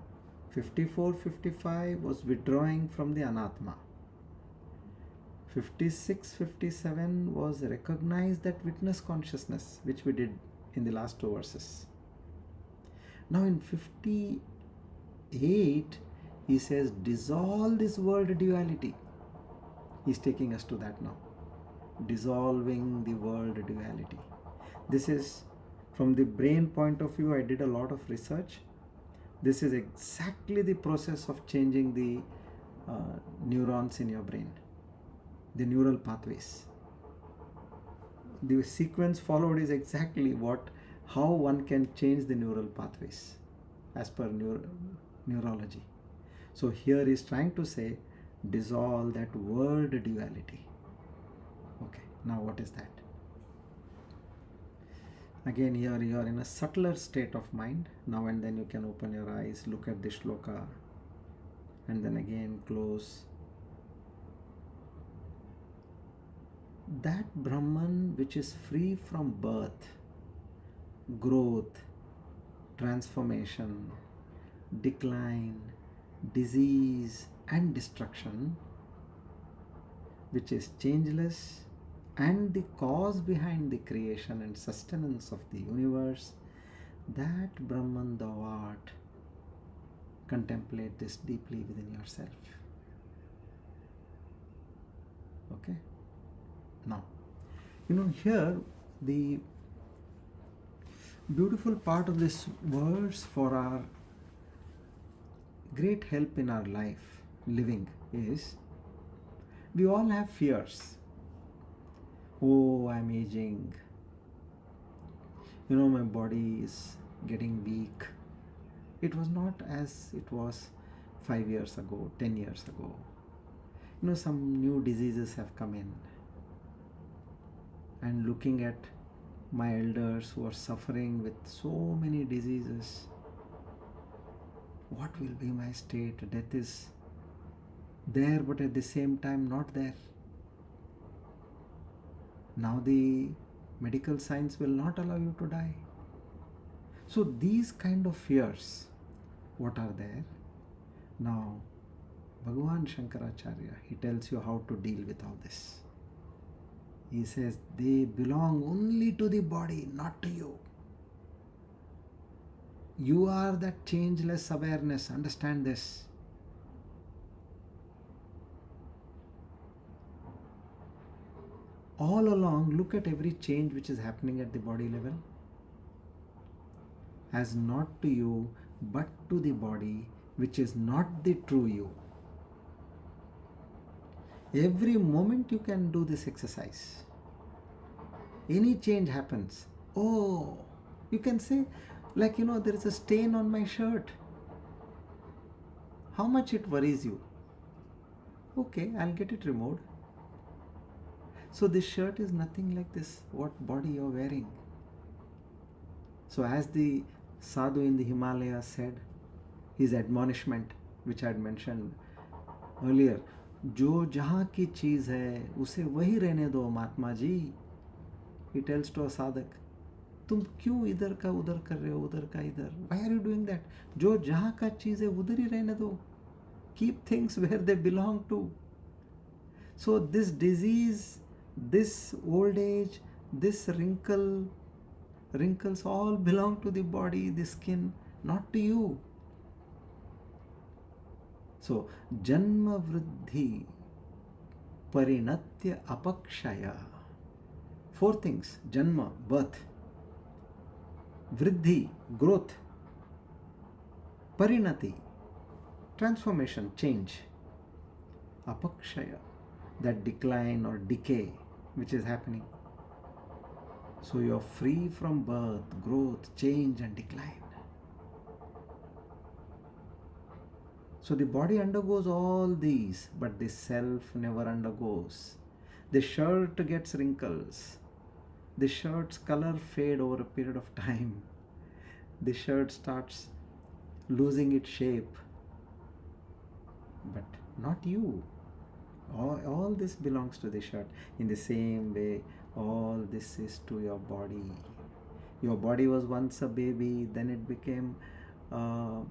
54, 55 was withdrawing from the anatma. 56, 57 was recognize that witness consciousness, which we did in the last two verses. Now in 58 he says dissolve this world duality. He's taking us to that now. Dissolving the world duality. This is from the brain point of view. I did a lot of research. This is exactly the process of changing the neurons in your brain, the neural pathways. The sequence followed is exactly how one can change the neural pathways as per neurology. So here is trying to say dissolve that world duality. Okay, now what is that? Again, here you are in a subtler state of mind. Now and then you can open your eyes, look at the shloka, and then again close. That Brahman which is free from birth, growth, transformation, decline, disease, and destruction, which is changeless and the cause behind the creation and sustenance of the universe, that Brahman thou art. Contemplate this deeply within yourself. Okay? Now, here the beautiful part of this verse for our great help in our life living is, we all have fears. Oh, I'm aging. My body is getting weak. It was not as it was 5 years ago, 10 years ago. Some new diseases have come in. And looking at my elders who are suffering with so many diseases, what will be my state? Death is there, but at the same time not there. Now the medical science will not allow you to die. So these kind of fears, what are there? Now, Bhagavan Shankaracharya, he tells you how to deal with all this. He says, they belong only to the body, not to you. You are that changeless awareness. Understand this. All along, look at every change which is happening at the body level as not to you, but to the body, which is not the true you. Every moment you can do this exercise. Any change happens. Oh, you can say, there is a stain on my shirt. How much it worries you? Okay, I'll get it removed. So this shirt is nothing like this, what body you're wearing. So as the sadhu in the Himalayas said, his admonishment, which I had mentioned earlier, जो जहाँ की चीज़ है उसे वही रहने दो Mahatma ji. He tells to a sadhak, तुम क्यों इधर का उधर कर रहे हो, उधर का इधर? Why are you doing that? जो जहाँ का चीज़ है उधर ही रहने दो. Keep things where they belong to. So this disease, this old age, this wrinkles all belong to the body, the skin, not to you. So, janma vriddhi parinatya apakshaya. 4 things: janma, birth; vriddhi, growth; parinati, transformation, change; apakshaya, that decline or decay which is happening. So you are free from birth, growth, change and decline. So the body undergoes all these, but the self never undergoes. The shirt gets wrinkles. The shirt's color fade over a period of time. The shirt starts losing its shape. But not you. All this belongs to the shirt. In the same way, all this is to your body. Your body was once a baby, then it became a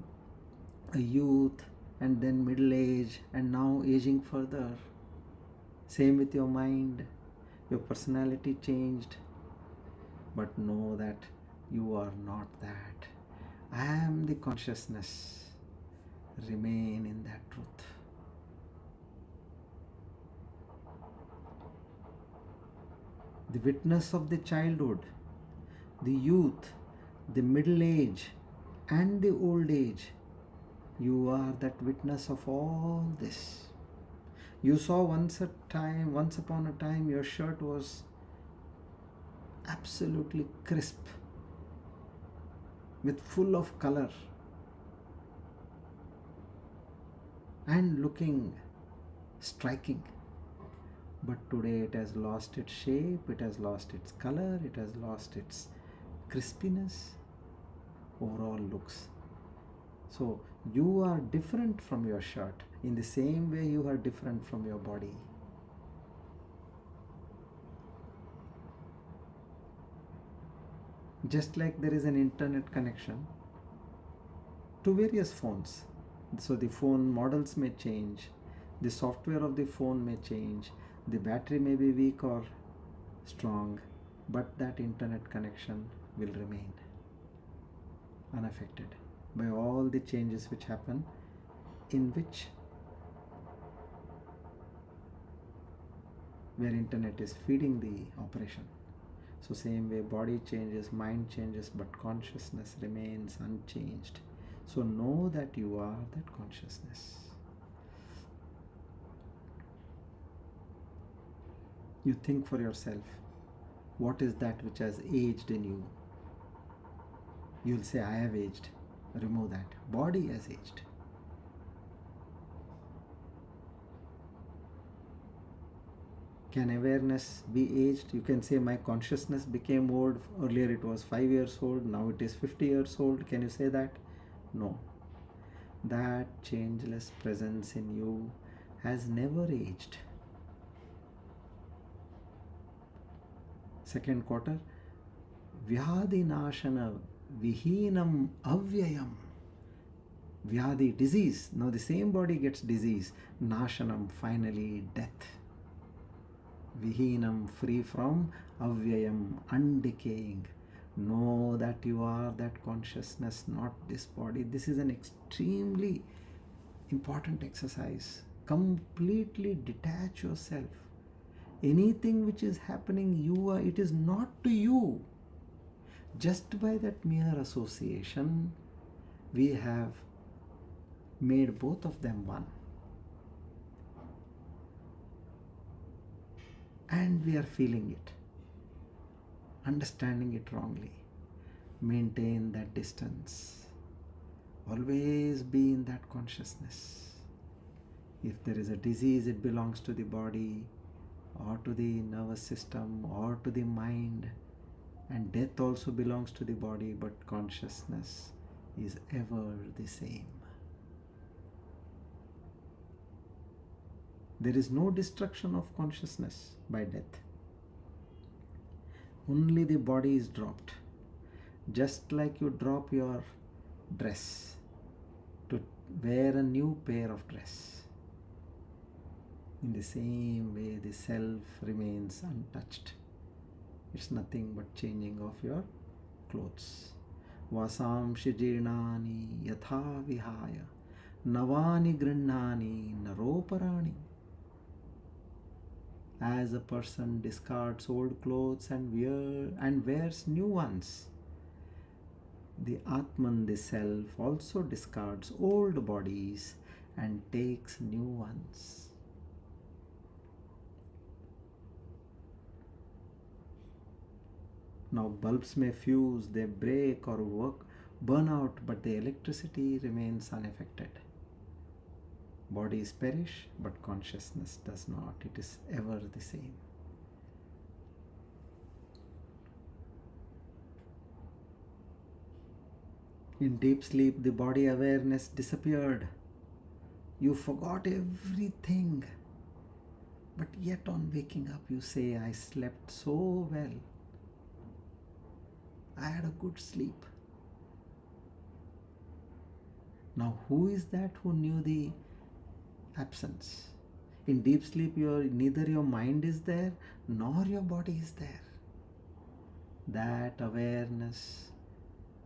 youth, and then middle age, and now aging further. Same with your mind. Your personality changed. But know that you are not that. I am the consciousness. Remain in that truth. The witness of the childhood, the youth, the middle age, and the old age. You are that witness of all this. You saw once upon a time, your shirt was absolutely crisp, with full of color, and looking striking. But today it has lost its shape, it has lost its color, it has lost its crispiness, overall looks. So you are different from your shirt in the same way you are different from your body. Just like there is an internet connection to various phones. So the phone models may change, the software of the phone may change, the battery may be weak or strong, but that internet connection will remain unaffected by all the changes which happen, in which where internet is feeding the operation. So same way body changes, mind changes, but consciousness remains unchanged. So know that you are that consciousness. You think for yourself, what is that which has aged in you? You will say, I have aged. Remove that. Body has aged. Can awareness be aged? You can say, my consciousness became old. Earlier it was 5 years old, now it is 50 years old. Can you say that? No. That changeless presence in you has never aged. Second quarter, Vyadi Nashana Vihinam Avyayam. Vyadi, disease. Now the same body gets disease. Nashanam, finally death. Vihinam, free from. Avyayam, undecaying. Know that you are that consciousness, not this body. This is an extremely important exercise. Completely detach yourself. Anything which is happening, it is not to you. Just by that mere association, we have made both of them one. And we are feeling it, understanding it wrongly. Maintain that distance. Always be in that consciousness. If there is a disease, it belongs to the body, or to the nervous system, or to the mind. And death also belongs to the body, but consciousness is ever the same. There is no destruction of consciousness by death. Only the body is dropped. Just like you drop your dress to wear a new pair of dress. In the same way, the self remains untouched. It's nothing but changing of your clothes. Vasamshi jirnani yatha vihaya navani grinnani naroparani. As a person discards old clothes and wears new ones, the Atman, the self, also discards old bodies and takes new ones. Now bulbs may fuse, they break or burn out, but the electricity remains unaffected. Bodies perish, but consciousness does not. It is ever the same. In deep sleep, the body awareness disappeared. You forgot everything. But yet on waking up, you say, I slept so well. I had a good sleep. Now, who is that who knew the absence? In deep sleep, neither your mind is there, nor your body is there. That awareness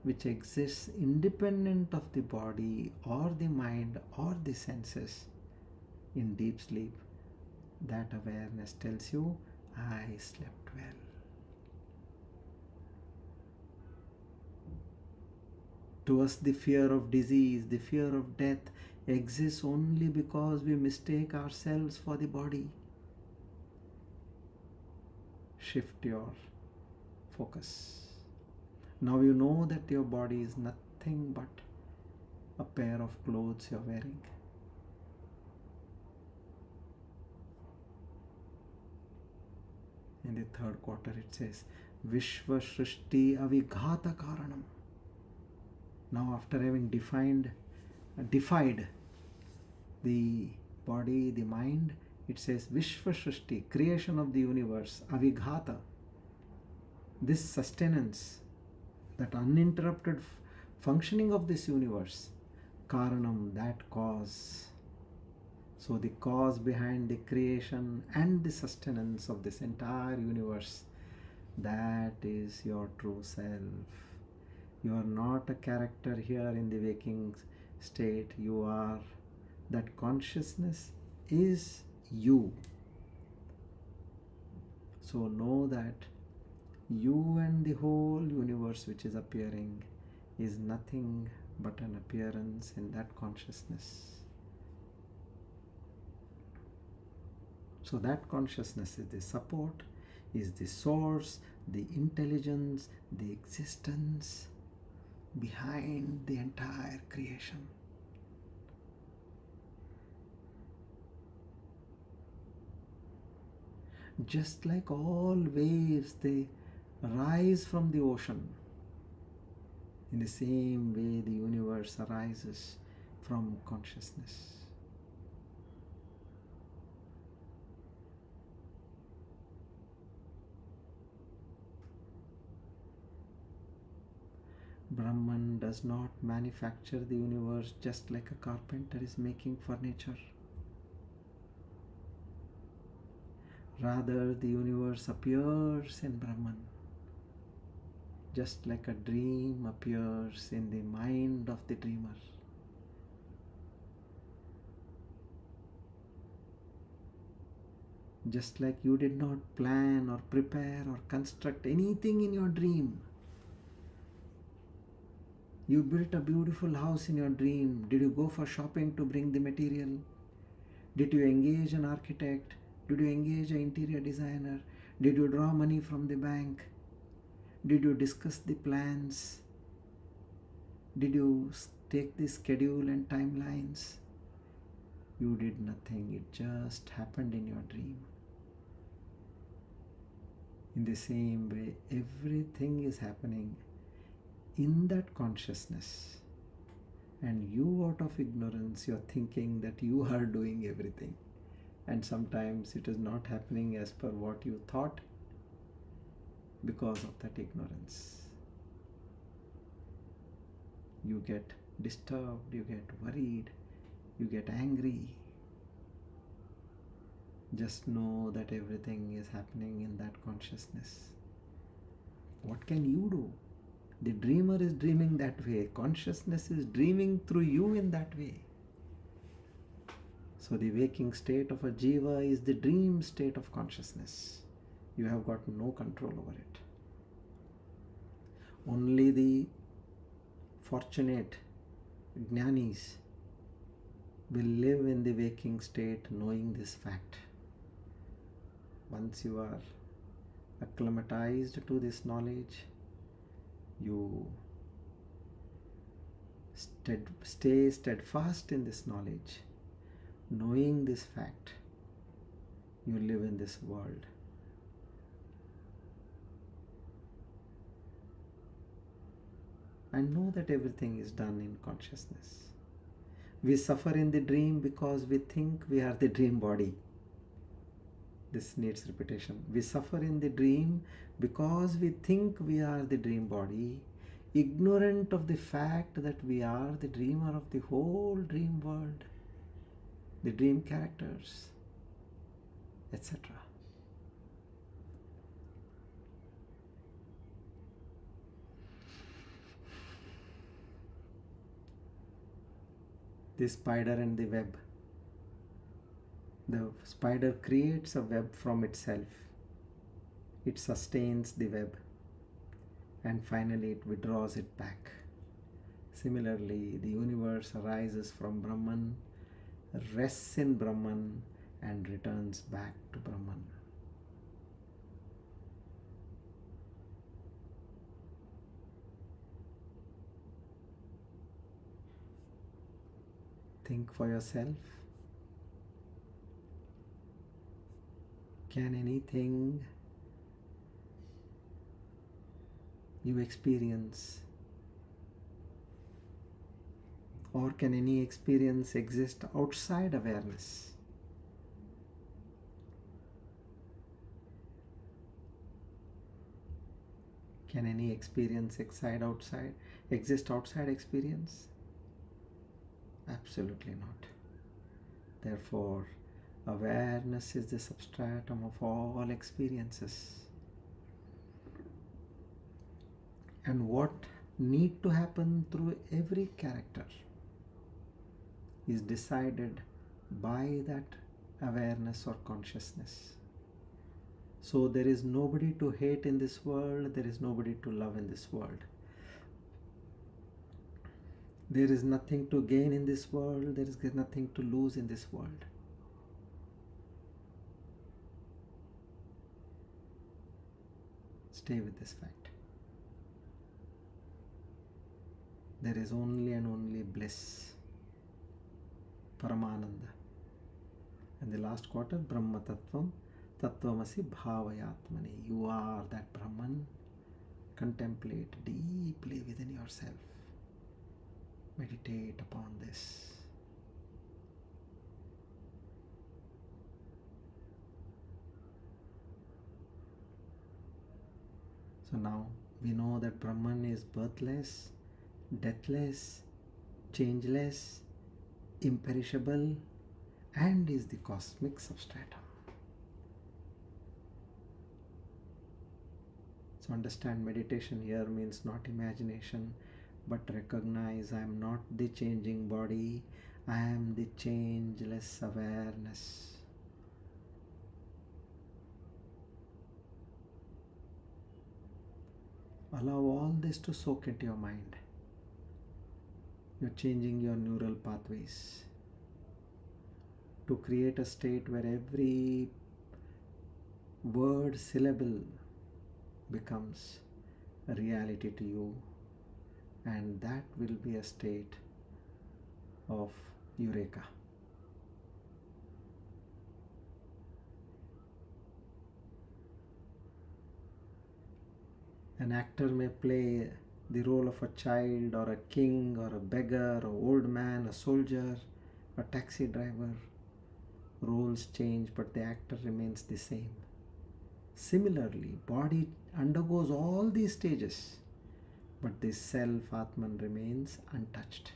which exists independent of the body or the mind or the senses, in deep sleep, that awareness tells you, I slept well. To us, the fear of disease, the fear of death exists only because we mistake ourselves for the body. Shift your focus. Now you know that your body is nothing but a pair of clothes you're wearing. In the third quarter, it says, Vishva Shrishti Avighata Karanam. Now, after having defied the body, the mind, it says Vishva Shrishti, creation of the universe, Avighata, this sustenance, that uninterrupted functioning of this universe, Karanam, that cause. So the cause behind the creation and the sustenance of this entire universe, that is your true self. You are not a character here in the waking state. You are, that consciousness is you. So know that you and the whole universe which is appearing is nothing but an appearance in that consciousness. So that consciousness is the support, is the source, the intelligence, the existence behind the entire creation. Just like all waves, they rise from the ocean. In the same way, the universe arises from consciousness. Brahman does not manufacture the universe just like a carpenter is making furniture. Rather, the universe appears in Brahman, just like a dream appears in the mind of the dreamer. Just like you did not plan or prepare or construct anything in your dream. You built a beautiful house in your dream. Did you go for shopping to bring the material? Did you engage an architect? Did you engage an interior designer? Did you draw money from the bank? Did you discuss the plans? Did you take the schedule and timelines? You did nothing. It just happened in your dream. In the same way, everything is happening in that consciousness, and you, out of ignorance, you're thinking that you are doing everything, and sometimes it is not happening as per what you thought because of that ignorance. You get disturbed, you get worried, you get angry. Just know that everything is happening in that consciousness. What can you do? The dreamer is dreaming that way. Consciousness is dreaming through you in that way. So the waking state of a jiva is the dream state of consciousness. You have got no control over it. Only the fortunate jnanis will live in the waking state knowing this fact. Once you are acclimatized to this knowledge, you stay steadfast in this knowledge, knowing this fact. You live in this world. And know that everything is done in consciousness. We suffer in the dream because we think we are the dream body. This needs repetition. We suffer in the dream because we think we are the dream body, ignorant of the fact that we are the dreamer of the whole dream world, the dream characters, etc. The spider and the web. The spider creates a web from itself. It sustains the web and finally it withdraws it back. Similarly, the universe arises from Brahman, rests in Brahman, and returns back to Brahman. Think for yourself. Can anything you experience? Or can any experience exist outside awareness? Can any experience exist outside experience? Absolutely not. Therefore, awareness is the substratum of all experiences. And what need to happen through every character is decided by that awareness or consciousness. So there is nobody to hate in this world, there is nobody to love in this world. There is nothing to gain in this world, there is nothing to lose in this world. Stay with this fact. There is only and only bliss, Paramananda. And the last quarter, Brahma Tattvam, Tattvamasi Bhavayatmani. You are that Brahman. Contemplate deeply within yourself. Meditate upon this. So now we know that Brahman is birthless, deathless, changeless, imperishable, and is the cosmic substratum. So understand, meditation here means not imagination, but recognize I am not the changing body, I am the changeless awareness. Allow all this to soak into your mind. You're changing your neural pathways to create a state where every word, syllable becomes a reality to you, and that will be a state of Eureka. An actor may play the role of a child or a king or a beggar, an old man, a soldier, a taxi driver. Roles change, but the actor remains the same. Similarly, body undergoes all these stages, but the self, Atman, remains untouched.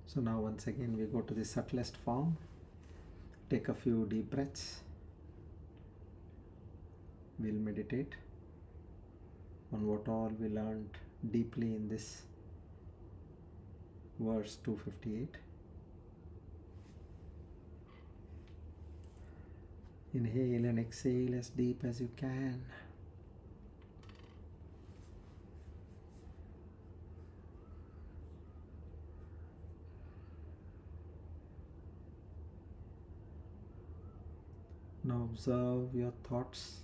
So now once again we go to the subtlest form. Take a few deep breaths. We'll meditate on what all we learned deeply in this verse 258. Inhale and exhale as deep as you can. Now observe your thoughts.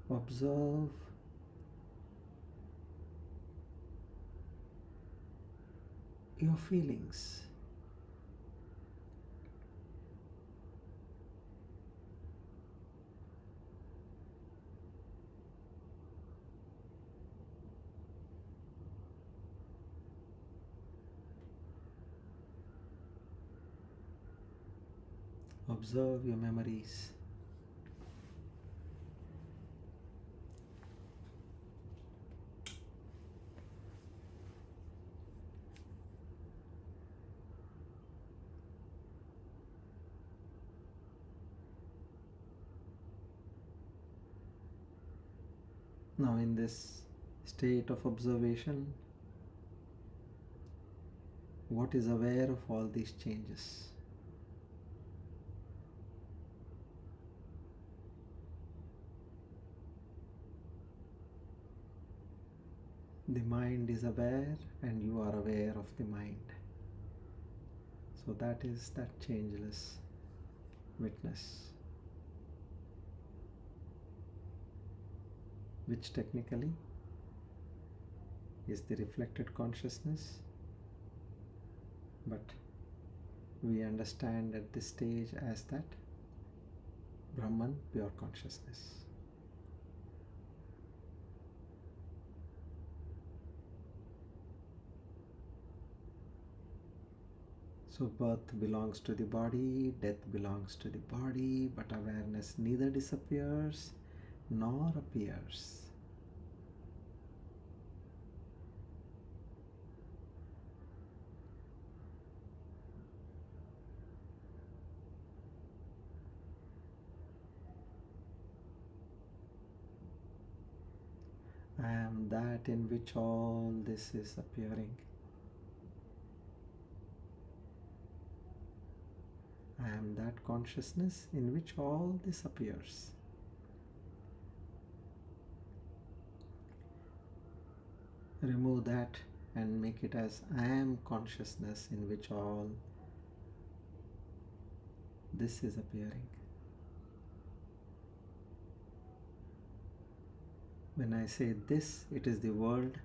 Observe your feelings. Observe your memories. Now in this state of observation, what is aware of all these changes? The mind is aware and you are aware of the mind. So that is that changeless witness, which technically is the reflected consciousness, but we understand at this stage as that Brahman, pure consciousness. So birth belongs to the body, death belongs to the body, but awareness neither disappears nor appears. I am that in which all this is appearing. I am that consciousness in which all this appears. Remove that and make it as I am consciousness in which all this is appearing. When I say this, it is the world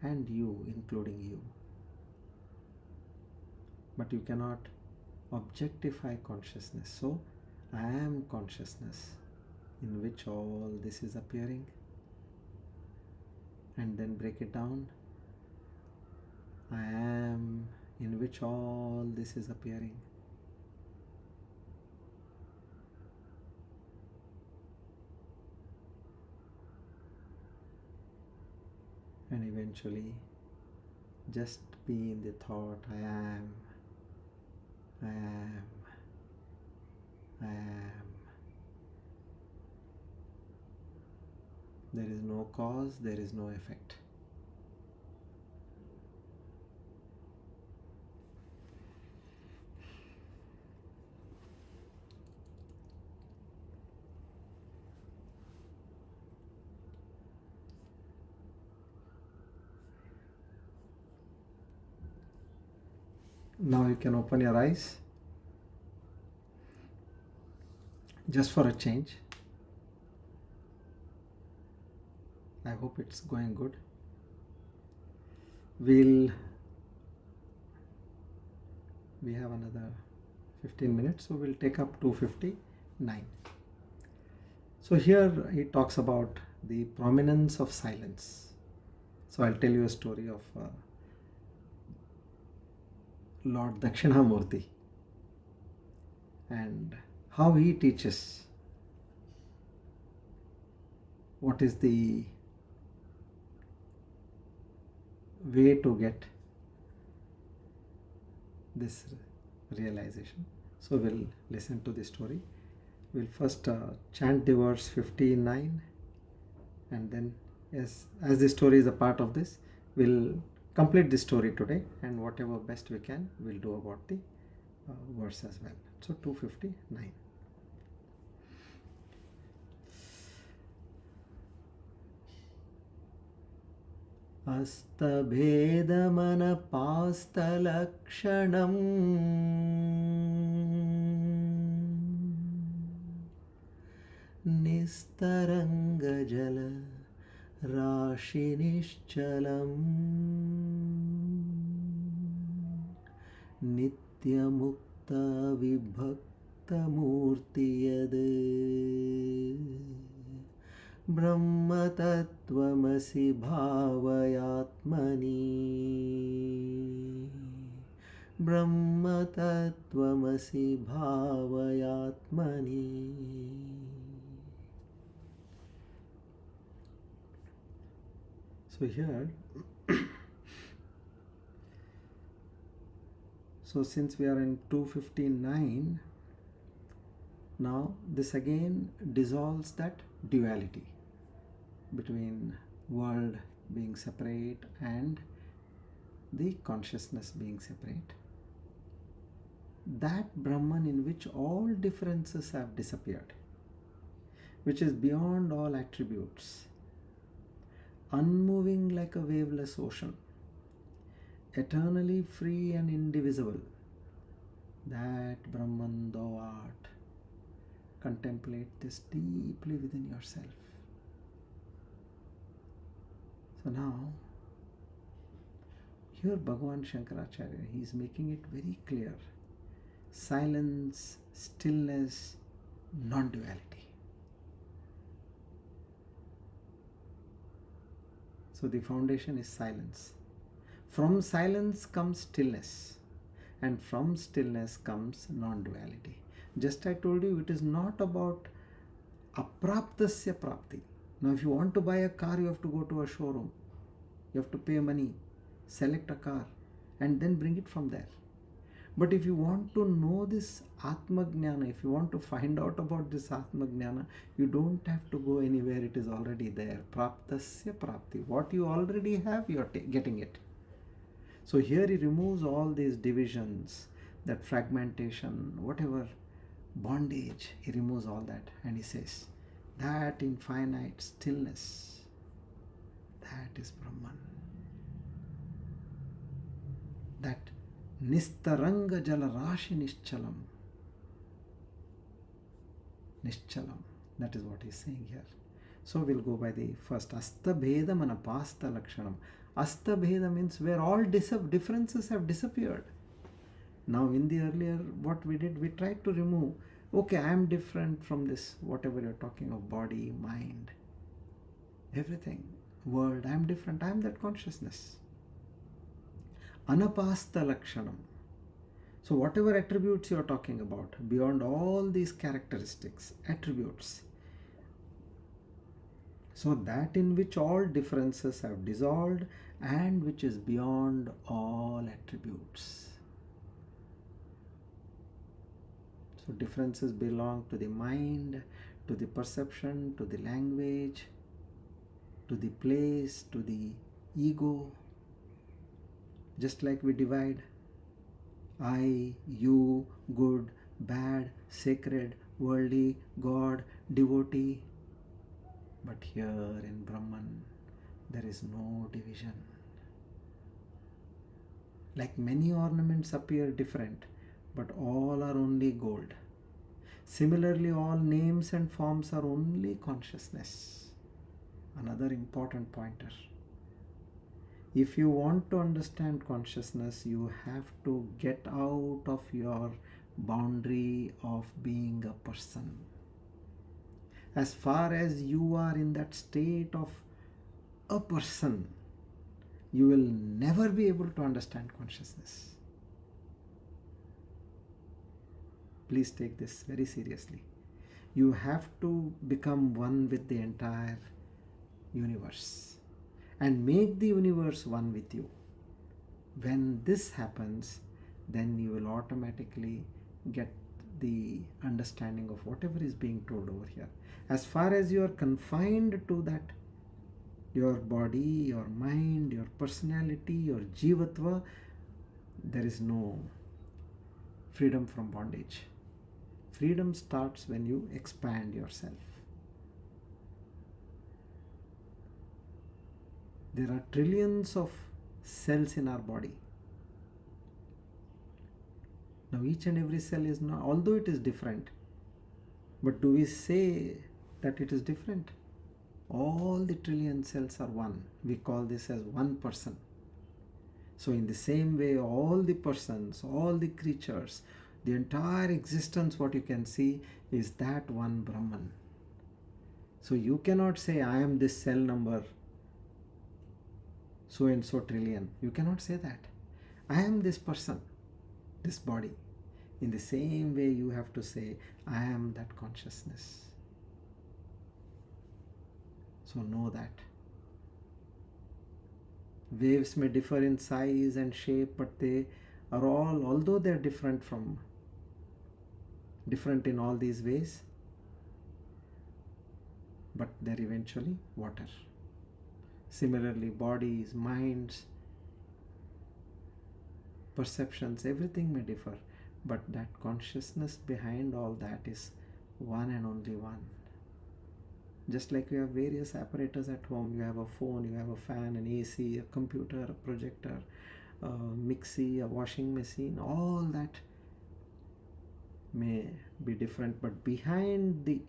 and you, including you. But you cannot objectify consciousness. So, I am consciousness in which all this is appearing. And then break it down. I am in which all this is appearing. And eventually just be in the thought, I am, I am, I am. There is no cause, there is no effect. Now you can open your eyes, just for a change. I hope it's going good. We have another 15 minutes, so we'll take up 259. So here he talks about the prominence of silence. So I'll tell you a story of Lord Dakshinamurthy and how he teaches. What is the way to get this realization? So we'll listen to the story. We'll first chant the verse 59, and then as the story is a part of this, we'll complete the story today, and whatever best we can, we'll do about the verse as well. So 259. Astabhedamanapastalakshणम् nistarangajala rashiniश्चलम् nityamukta vibhaktamurtiyad brahmatatvamasi bhavayatmani brahmatatvamasi bhavayatmani. So here, so since we are in 259, now this again dissolves that duality between world being separate and the consciousness being separate. That Brahman in which all differences have disappeared, which is beyond all attributes, unmoving like a waveless ocean, eternally free and indivisible, that Brahman thou art. Contemplate this deeply within yourself. So now, here Bhagavan Shankaracharya, he is making it very clear. Silence, stillness, non-duality. So the foundation is silence. From silence comes stillness, and from stillness comes non-duality. Just I told you, it is not about apraptasya prapti. Now if you want to buy a car, you have to go to a showroom. You have to pay money, select a car, and then bring it from there. But if you want to know this Atma Gnana, if you want to find out about this Atma Gnana, you don't have to go anywhere, it is already there. Praptasya prapti. What you already have, you are getting it. So here he removes all these divisions, that fragmentation, whatever bondage, he removes all that, and he says, that infinite stillness, that is Brahman. That Nistaranga Jalarashi Nishchalam. Nishchalam. That is what he is saying here. So we'll go by the first. Astabhedam and apasta lakshanam. Astabheda means where all differences have disappeared. Now in the earlier, what we did, we tried to remove, okay, I am different from this, whatever you're talking of, body, mind, everything, world, I am different, I am that consciousness. Anapasta lakshanam. So whatever attributes you are talking about, beyond all these characteristics, attributes, so that in which all differences have dissolved and which is beyond all attributes. So differences belong to the mind, to the perception, to the language, to the place, to the ego. Just like we divide I, you, good, bad, sacred, worldly, God, devotee. But here in Brahman, there is no division. Like many ornaments appear different, but all are only gold. Similarly, all names and forms are only consciousness. Another important pointer. If you want to understand consciousness, you have to get out of your boundary of being a person. As far as you are in that state of a person, you will never be able to understand consciousness. Please take this very seriously. You have to become one with the entire universe and make the universe one with you. When this happens, then you will automatically get the understanding of whatever is being told over here. As far as you are confined to that, your body, your mind, your personality, your jivatva, there is no freedom from bondage. Freedom starts when you expand yourself. There are trillions of cells in our body. Now each and every cell is not, although it is different, but do we say that it is different? All the trillion cells are one. We call this as one person. So in the same way, all the persons, all the creatures, the entire existence, what you can see is that one Brahman. So you cannot say, I am this cell number so and so trillion. You cannot say that. I am this person, this body. In the same way, you have to say, I am that consciousness. So know that. Waves may differ in size and shape, but they are all, although they are different in all these ways, but they are eventually water. Similarly, bodies, minds, perceptions, everything may differ, but that consciousness behind all that is one and only one. Just like we have various apparatus at home, you have a phone, you have a fan, an AC, a computer, a projector, a mixie, a washing machine, all that may be different, but behind the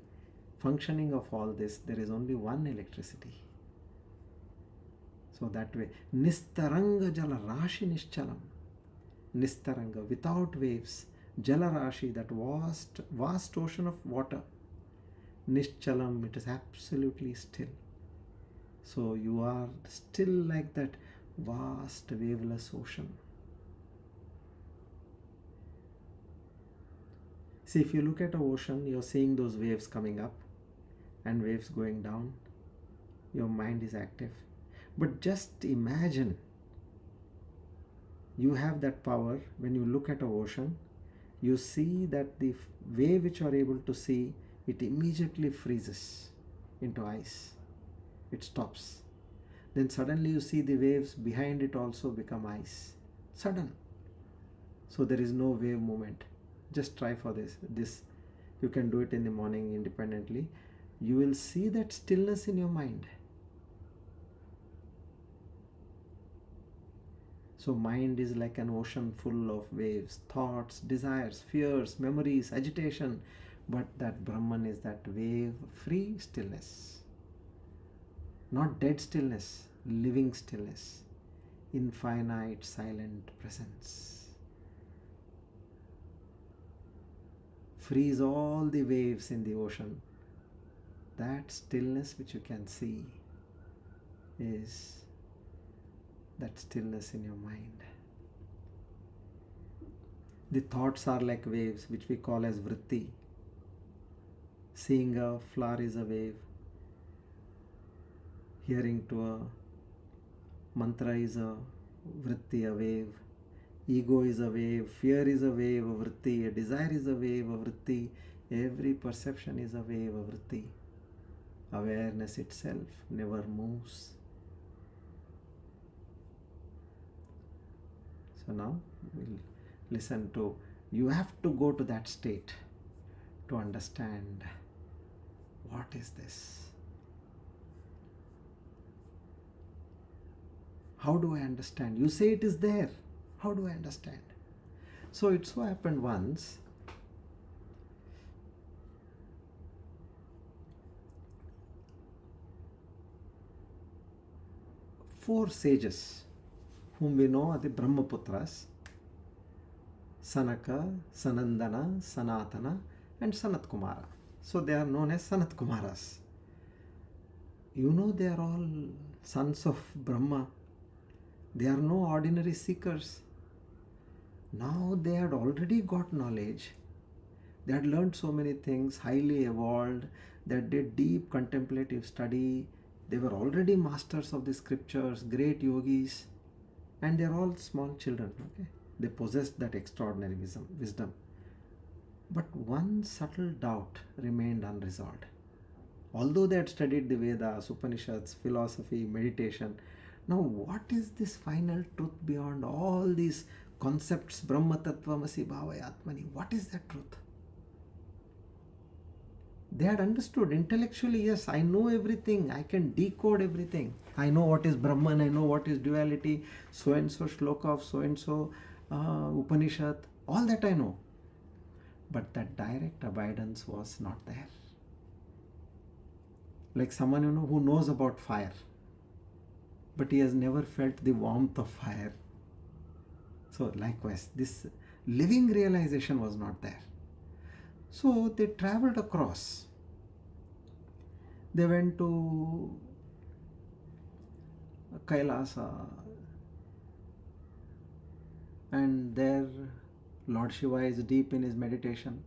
functioning of all this, there is only one electricity. So that way, Nistaranga Jala Rashi Nishchalam. Nistaranga, without waves, Jala Rashi, that vast ocean of water. Nishchalam, it is absolutely still. So you are still like that vast waveless ocean. See, if you look at an ocean, you're seeing those waves coming up and waves going down. Your mind is active. But just imagine you have that power. When you look at an ocean, you see that the wave which you are able to see, it immediately freezes into ice. It stops. Then suddenly you see the waves behind it also become ice. Sudden. So there is no wave movement. Just try for this. You can do it in the morning independently. You will see that stillness in your mind. So mind is like an ocean full of waves, thoughts, desires, fears, memories, agitation. But that Brahman is that wave-free stillness. Not dead stillness, living stillness. Infinite silent presence. Freeze all the waves in the ocean. That stillness which you can see is that stillness in your mind. The thoughts are like waves, which we call as vritti. Seeing a flower is a wave. Hearing to a mantra is a vritti, a wave. Ego is a wave. Fear is a wave, a vritti. A desire is a wave, a vritti. Every perception is a wave, a vritti. Awareness itself never moves. So now we'll listen to, you have to go to that state to understand what is this. How do I understand? You say it is there. How do I understand? So it so happened once, four sages whom we know are the Brahmaputras: Sanaka, Sanandana, Sanatana and Sanat Kumara. So they are known as Sanat Kumaras. You know, they are all sons of Brahma. They are no ordinary seekers. Now they had already got knowledge. They had learned so many things, highly evolved. They did deep contemplative study. They were already masters of the scriptures, great yogis. And they are all small children. Okay? They possessed that extraordinary wisdom. But one subtle doubt remained unresolved. Although they had studied the Vedas, Upanishads, philosophy, meditation, now what is this final truth beyond all these concepts? Brahma Tattvamasi Bhavaya Atmani. What is that truth? They had understood intellectually, yes, I know everything. I can decode everything. I know what is Brahman. I know what is duality. So and so shloka of so and so Upanishad. All that I know. But that direct abidance was not there. Like someone, who knows about fire, but he has never felt the warmth of fire. So likewise, this living realization was not there. So they traveled across. They went to Kailasa, and there Lord Shiva is deep in his meditation.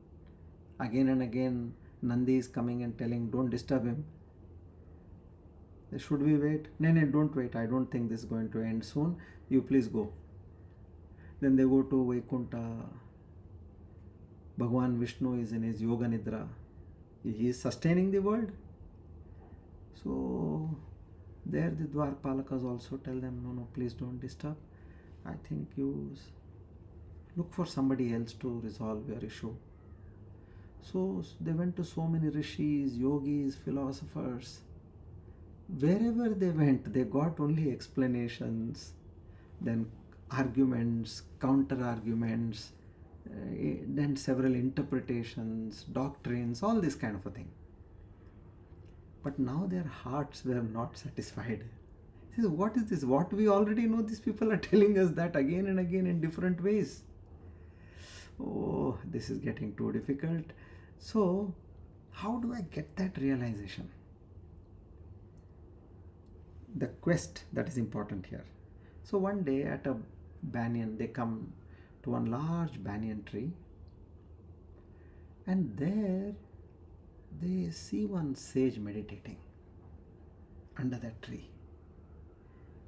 Again and again Nandi is coming and telling, don't disturb him. Should we wait? No, don't wait. I don't think this is going to end soon. You please go. Then they go to Vaikunta. Bhagwan Vishnu is in his Yoga Nidra. He is sustaining the world. So there the Dwarpalakas also tell them, no, please don't disturb. I think you look for somebody else to resolve your issue. So they went to so many rishis, yogis, philosophers. Wherever they went, they got only explanations, then arguments, counter arguments, then several interpretations, doctrines, all this kind of a thing. But now their hearts were not satisfied. He says, what is this? What we already know, these people are telling us that again and again in different ways. Oh, this is getting too difficult. So, how do I get that realization? The quest that is important here. So one day at a banyan, they come to one large banyan tree, and there they see one sage meditating under that tree.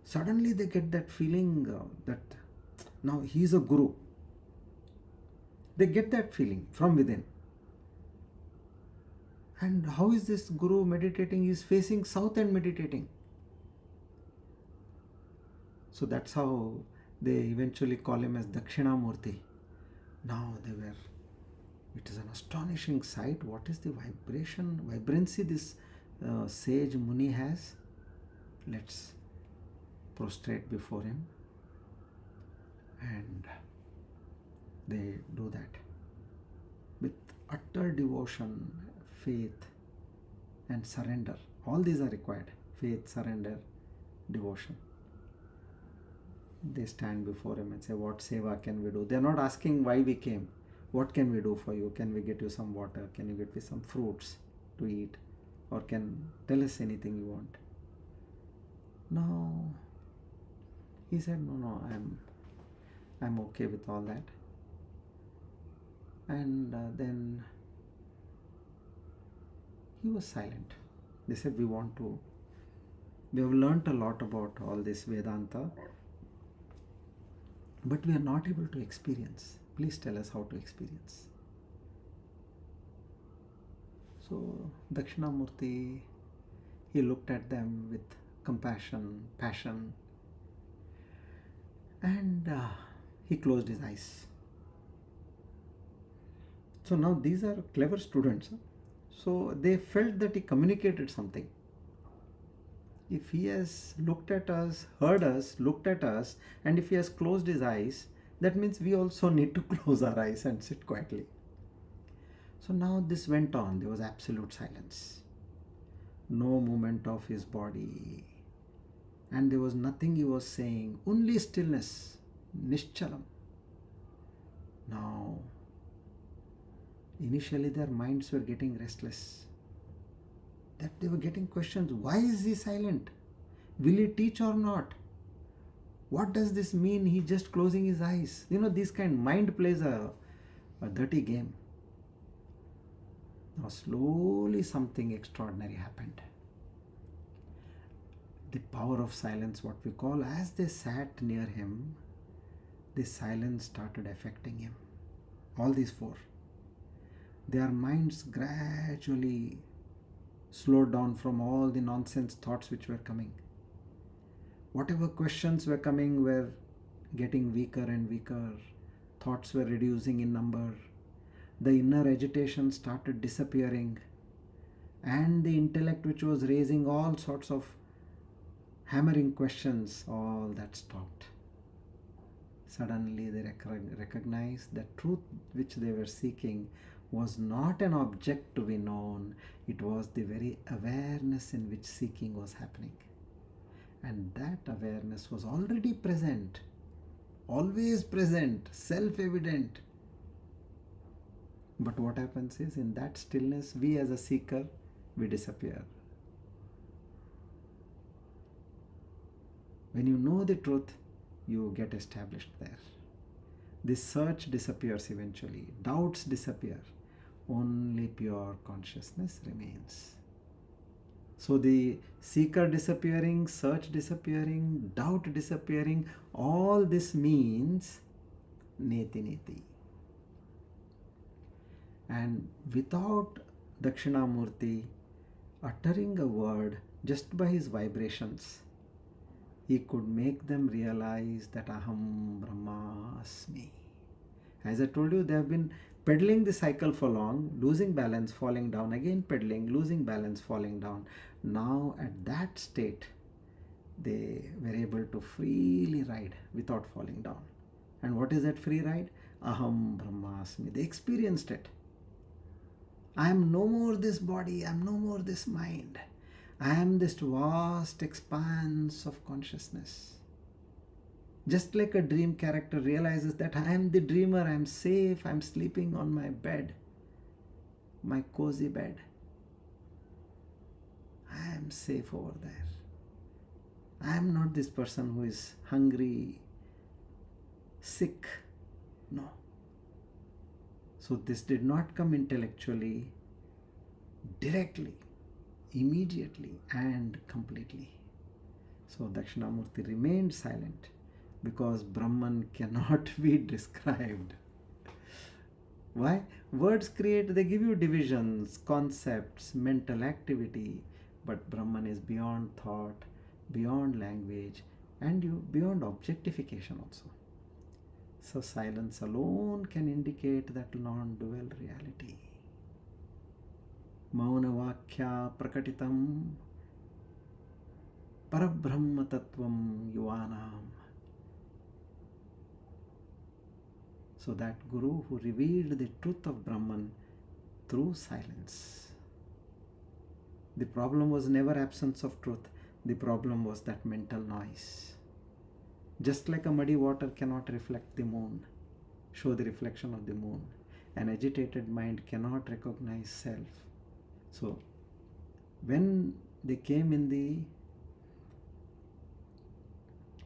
Suddenly they get that feeling that now he is a guru. They get that feeling from within. And how is this guru meditating? He is facing south and meditating. So that's how they eventually call him as Dakshinamurthy. Now it is an astonishing sight. What is the vibrancy this sage Muni has? Let's prostrate before him. And they do that with utter devotion, faith and surrender. All these are required. Faith, surrender, devotion. They stand before him and say, what seva can we do? They are not asking why we came. What can we do for you? Can we get you some water? Can you get me some fruits to eat? Or can tell us anything you want? No. He said, no, I'm okay with all that. And then he was silent. They said, we have learnt a lot about all this Vedanta, but we are not able to experience. Please tell us how to experience. So Dakshinamurthy, he looked at them with compassion, passion, and he closed his eyes. So now these are clever students. So they felt that he communicated something. If he has looked at us, heard us, looked at us, and if he has closed his eyes, that means we also need to close our eyes and sit quietly. So now this went on. There was absolute silence. No movement of his body. And there was nothing he was saying. Only stillness. Nishchalam. Now, initially their minds were getting restless. That they were getting questions. Why is he silent? Will he teach or not? What does this mean? He just closing his eyes. This mind plays a dirty game. Now slowly something extraordinary happened. The power of silence, what we call, as they sat near him, the silence started affecting him. All these four. Their minds gradually slowed down from all the nonsense thoughts which were coming. Whatever questions were coming were getting weaker and weaker. Thoughts were reducing in number. The inner agitation started disappearing. And the intellect which was raising all sorts of hammering questions, all that stopped. Suddenly they recognized that truth which they were seeking was not an object to be known. It was the very awareness in which seeking was happening. And that awareness was already present, always present, self-evident. But what happens is, in that stillness, we as a seeker, we disappear. When you know the truth, you get established there. This search disappears eventually. Doubts disappear. Only pure consciousness remains. So the seeker disappearing, search disappearing, doubt disappearing, all this means neti. And without Dakshinamurthy uttering a word, just by his vibrations, he could make them realize that Aham Brahmasmi. As I told you, they have been pedaling the cycle for long, losing balance, falling down, again pedaling, losing balance, falling down. Now at that state, they were able to freely ride without falling down. And what is that free ride? Aham Brahmasmi. They experienced it. I am no more this body, I am no more this mind. I am this vast expanse of consciousness. Just like a dream character realizes that I am the dreamer, I am safe, I am sleeping on my bed, my cozy bed. I am safe over there. I am not this person who is hungry, sick. No. So this did not come intellectually, directly, immediately and completely. So Dakshinamurti remained silent because Brahman cannot be described. Why? Words create, they give you divisions, concepts, mental activity, but Brahman is beyond thought, beyond language, and beyond objectification also. So silence alone can indicate that non-dual reality. Maunavakya prakatitam parabrahma tattvam yuvanam. So that Guru who revealed the truth of Brahman through silence. The problem was never absence of truth. The problem was that mental noise. Just like a muddy water cannot reflect the moon, show the reflection of the moon, an agitated mind cannot recognize self. So when they came in the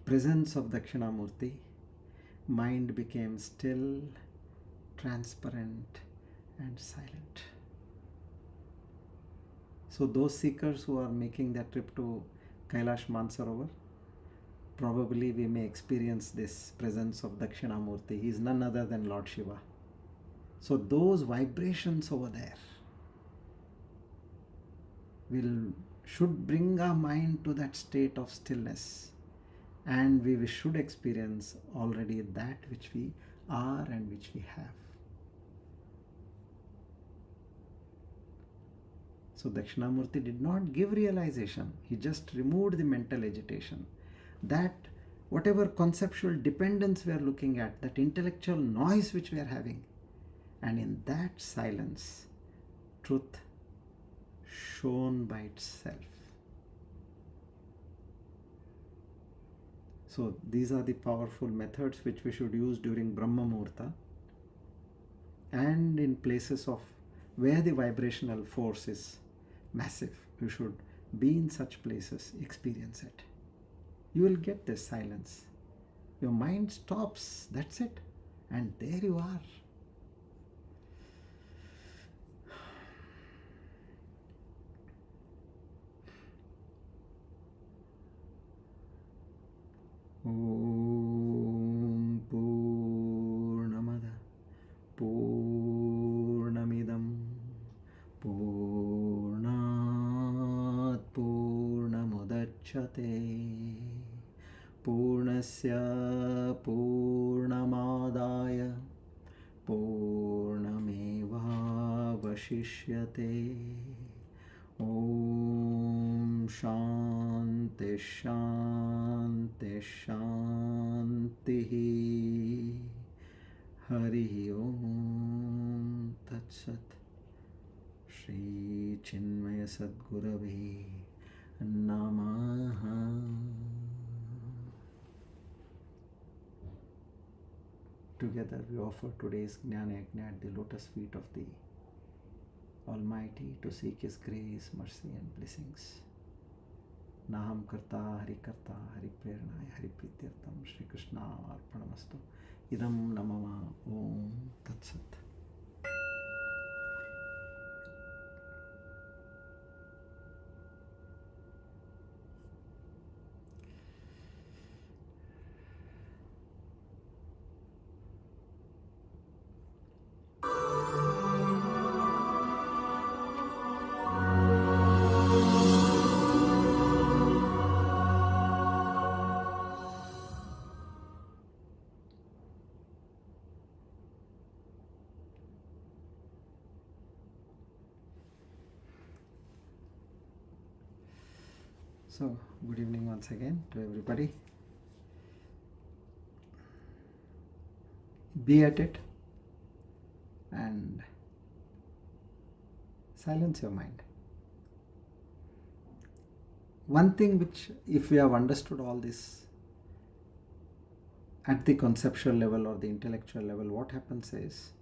presence of Dakshinamurti, mind became still, transparent and silent. So those seekers who are making that trip to Kailash Mansarovar, probably we may experience this presence of Dakshinamurti. He is none other than Lord Shiva. So those vibrations over there should bring our mind to that state of stillness, and we should experience already that which we are and which we have. So Dakshinamurti did not give realization. He just removed the mental agitation. That whatever conceptual dependence we are looking at, that intellectual noise which we are having, and in that silence, truth shone by itself. So these are the powerful methods which we should use during Brahma Muhurta, and in places of where the vibrational force is massive. You should be in such places, experience it. You will get this silence. Your mind stops, that's it. And there you are. Om Purnamada Purnamidam Purnat Purnamudachyate Purnasya Purnamadaya Purnameva Vashishyate. Om Shanti Shanti Shanti. Hari Om Tat Sat. Shri Chinmaya Sadgurave Namaha. Together we offer today's Gnana Yajna at the lotus feet of the Almighty to seek His grace, mercy and blessings. Naham Karta, Hari Prerna, Hari Prityartam, Shri Krishna Arpanamastu. Idam Namama Om Tat Sat. So, good evening once again to everybody. be at it and silence your mind. One thing which, if we have understood all this at the conceptual level or the intellectual level, what happens is,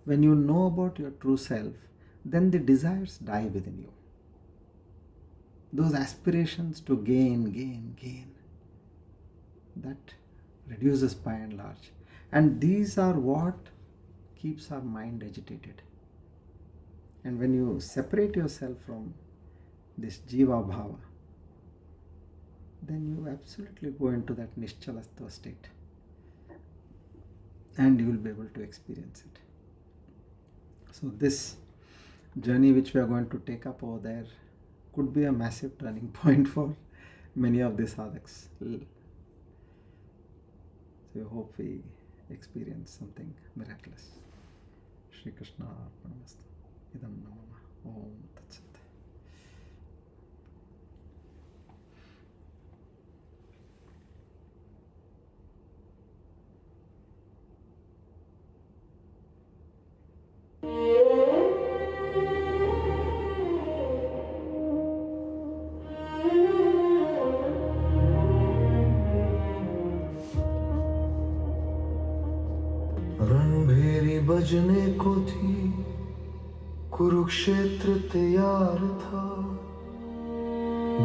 when you know about your true self, then the desires die within you. Those aspirations to gain, that reduces by and large. And these are what keeps our mind agitated. And when you separate yourself from this Jiva Bhava, then you absolutely go into that Nishchalastva state. And you will be able to experience it. So this journey which we are going to take up over there could be a massive turning point for many of the sadhaks. So I hope we experience something miraculous. Shri Krishna Arpanamastu. Idam Namama. Om Tat Sat. रणभेरी बजने को थी, कुरुक्षेत्र तैयार था।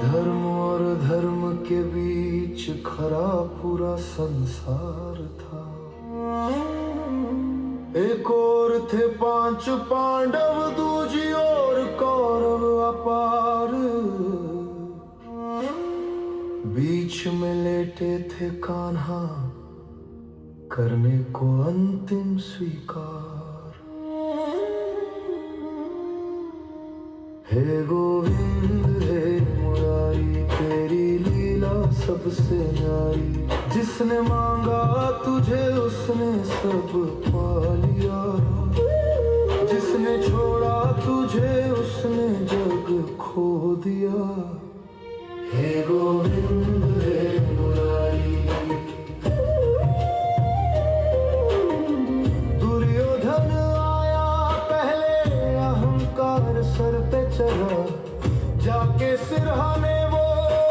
धर्म और धर्म के बीच खड़ा पूरा संसार था। एक और थे 5 पांडव, दूजी ओर कौरव अपार। बीच में लेटे थे कान्हा, करने को अंतिम स्वीकार। हे गोविंद हे मुरारी, तेरी लीला सबसे न्यारी। जिसने मांगा तुझे उसने सब पा लिया, जिसने छोड़ा तुझे उसने जग खो दिया। हे गोविंद हे मुरारी। दुर्योधन आया पहले, अहंकार सर पे चढ़ा। जाके सिरहाने वो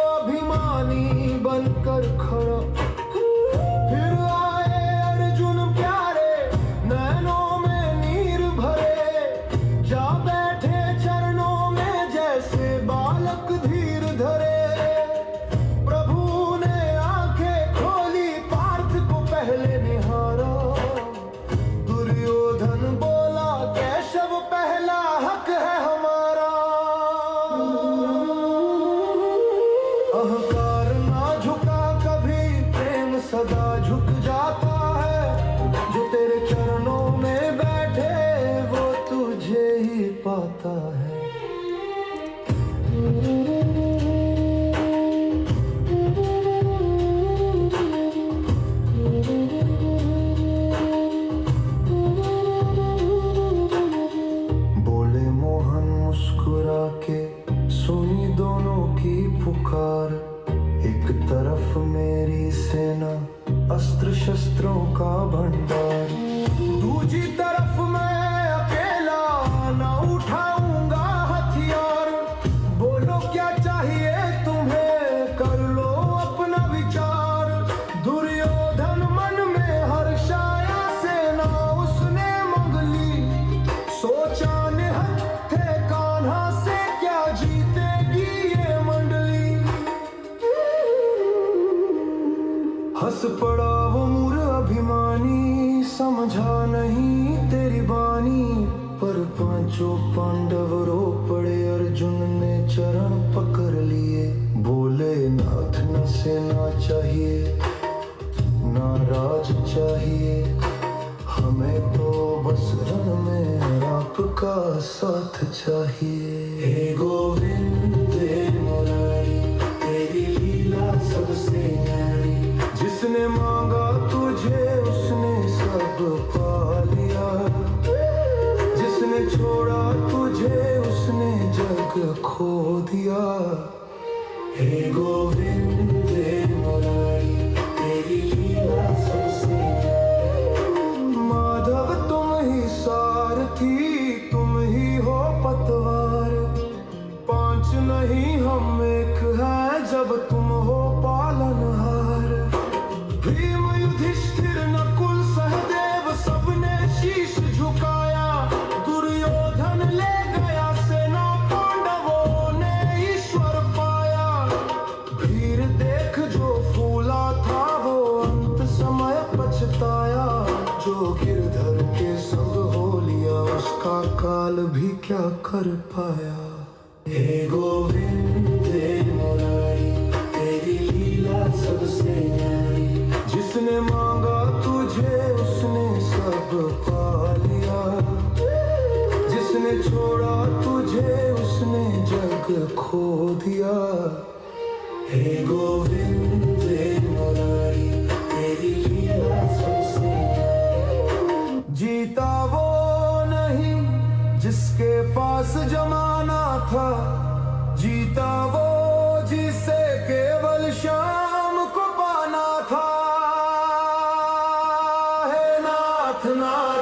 अभिमानी बनकर खड़ा। फिर आए अर्जुन प्यारे, नैनों में नीर भरे। जा बैठे चरणों में जैसे बालक धीर धरे। प्रभु ने आंखें खोली, पार्थ को पहले निहारा। दुर्योधन बोला, केशव पहला हक है हमारा। अहंकार ना झुका कभी, प्रेम सदा झुक जाता है। जो तेरे चरणों में बैठे वो तुझे ही पाता है। बोले मोहन मुस्कुरा के, सुनी दोनों की पुकार। एक तरफ मेरी सेना, अस्त्र शस्त्रों का भंडार। दूजी तरफ मैं अकेला, ना उठाऊंगा हथियार। बोलो क्या चाहिए तुम्हें, कर लो अपना विचार। दुर्योधन मन में हर्षाया, सेना उसने मंग ली। सोचा निहत्थे कान्हा से, क्या जीतेगी ये मंडली। हंस पड़ा वो मूर अभिमानी, समझा नहीं तेरी बानी। पर 5 पांडव रो पड़े, अर्जुन ने चरण पकड़ लिए। बोले नाथ न सेना चाहिए, ना राज चाहिए। हमें तो बस रण में आपका साथ चाहिए। हे गोविंद हे मुरारी, तेरी लीला सबसे न्यारी। जिसने मांगा तुझे उसने सब पा लिया। जिसने छोड़ा तुझे उसने जग खो दिया। हे गोविंद हे मुरारी, तेरी लीला सबसे न्यारी। कर पाया। हे गोविंद हे मुरारी, तेरी लीला सबसे न्यारी। जिसने मांगा तुझे उसने सब पा लिया, जिसने छोड़ा तुझे उसने जग खो दिया। हे गोविंद हे मुरारी, तेरी लीला सबसे न्यारी। जीता वो नहीं जिसके पास जमाना था, जीता वो जिसे केवल शाम को पाना था। हे नाथ नाथ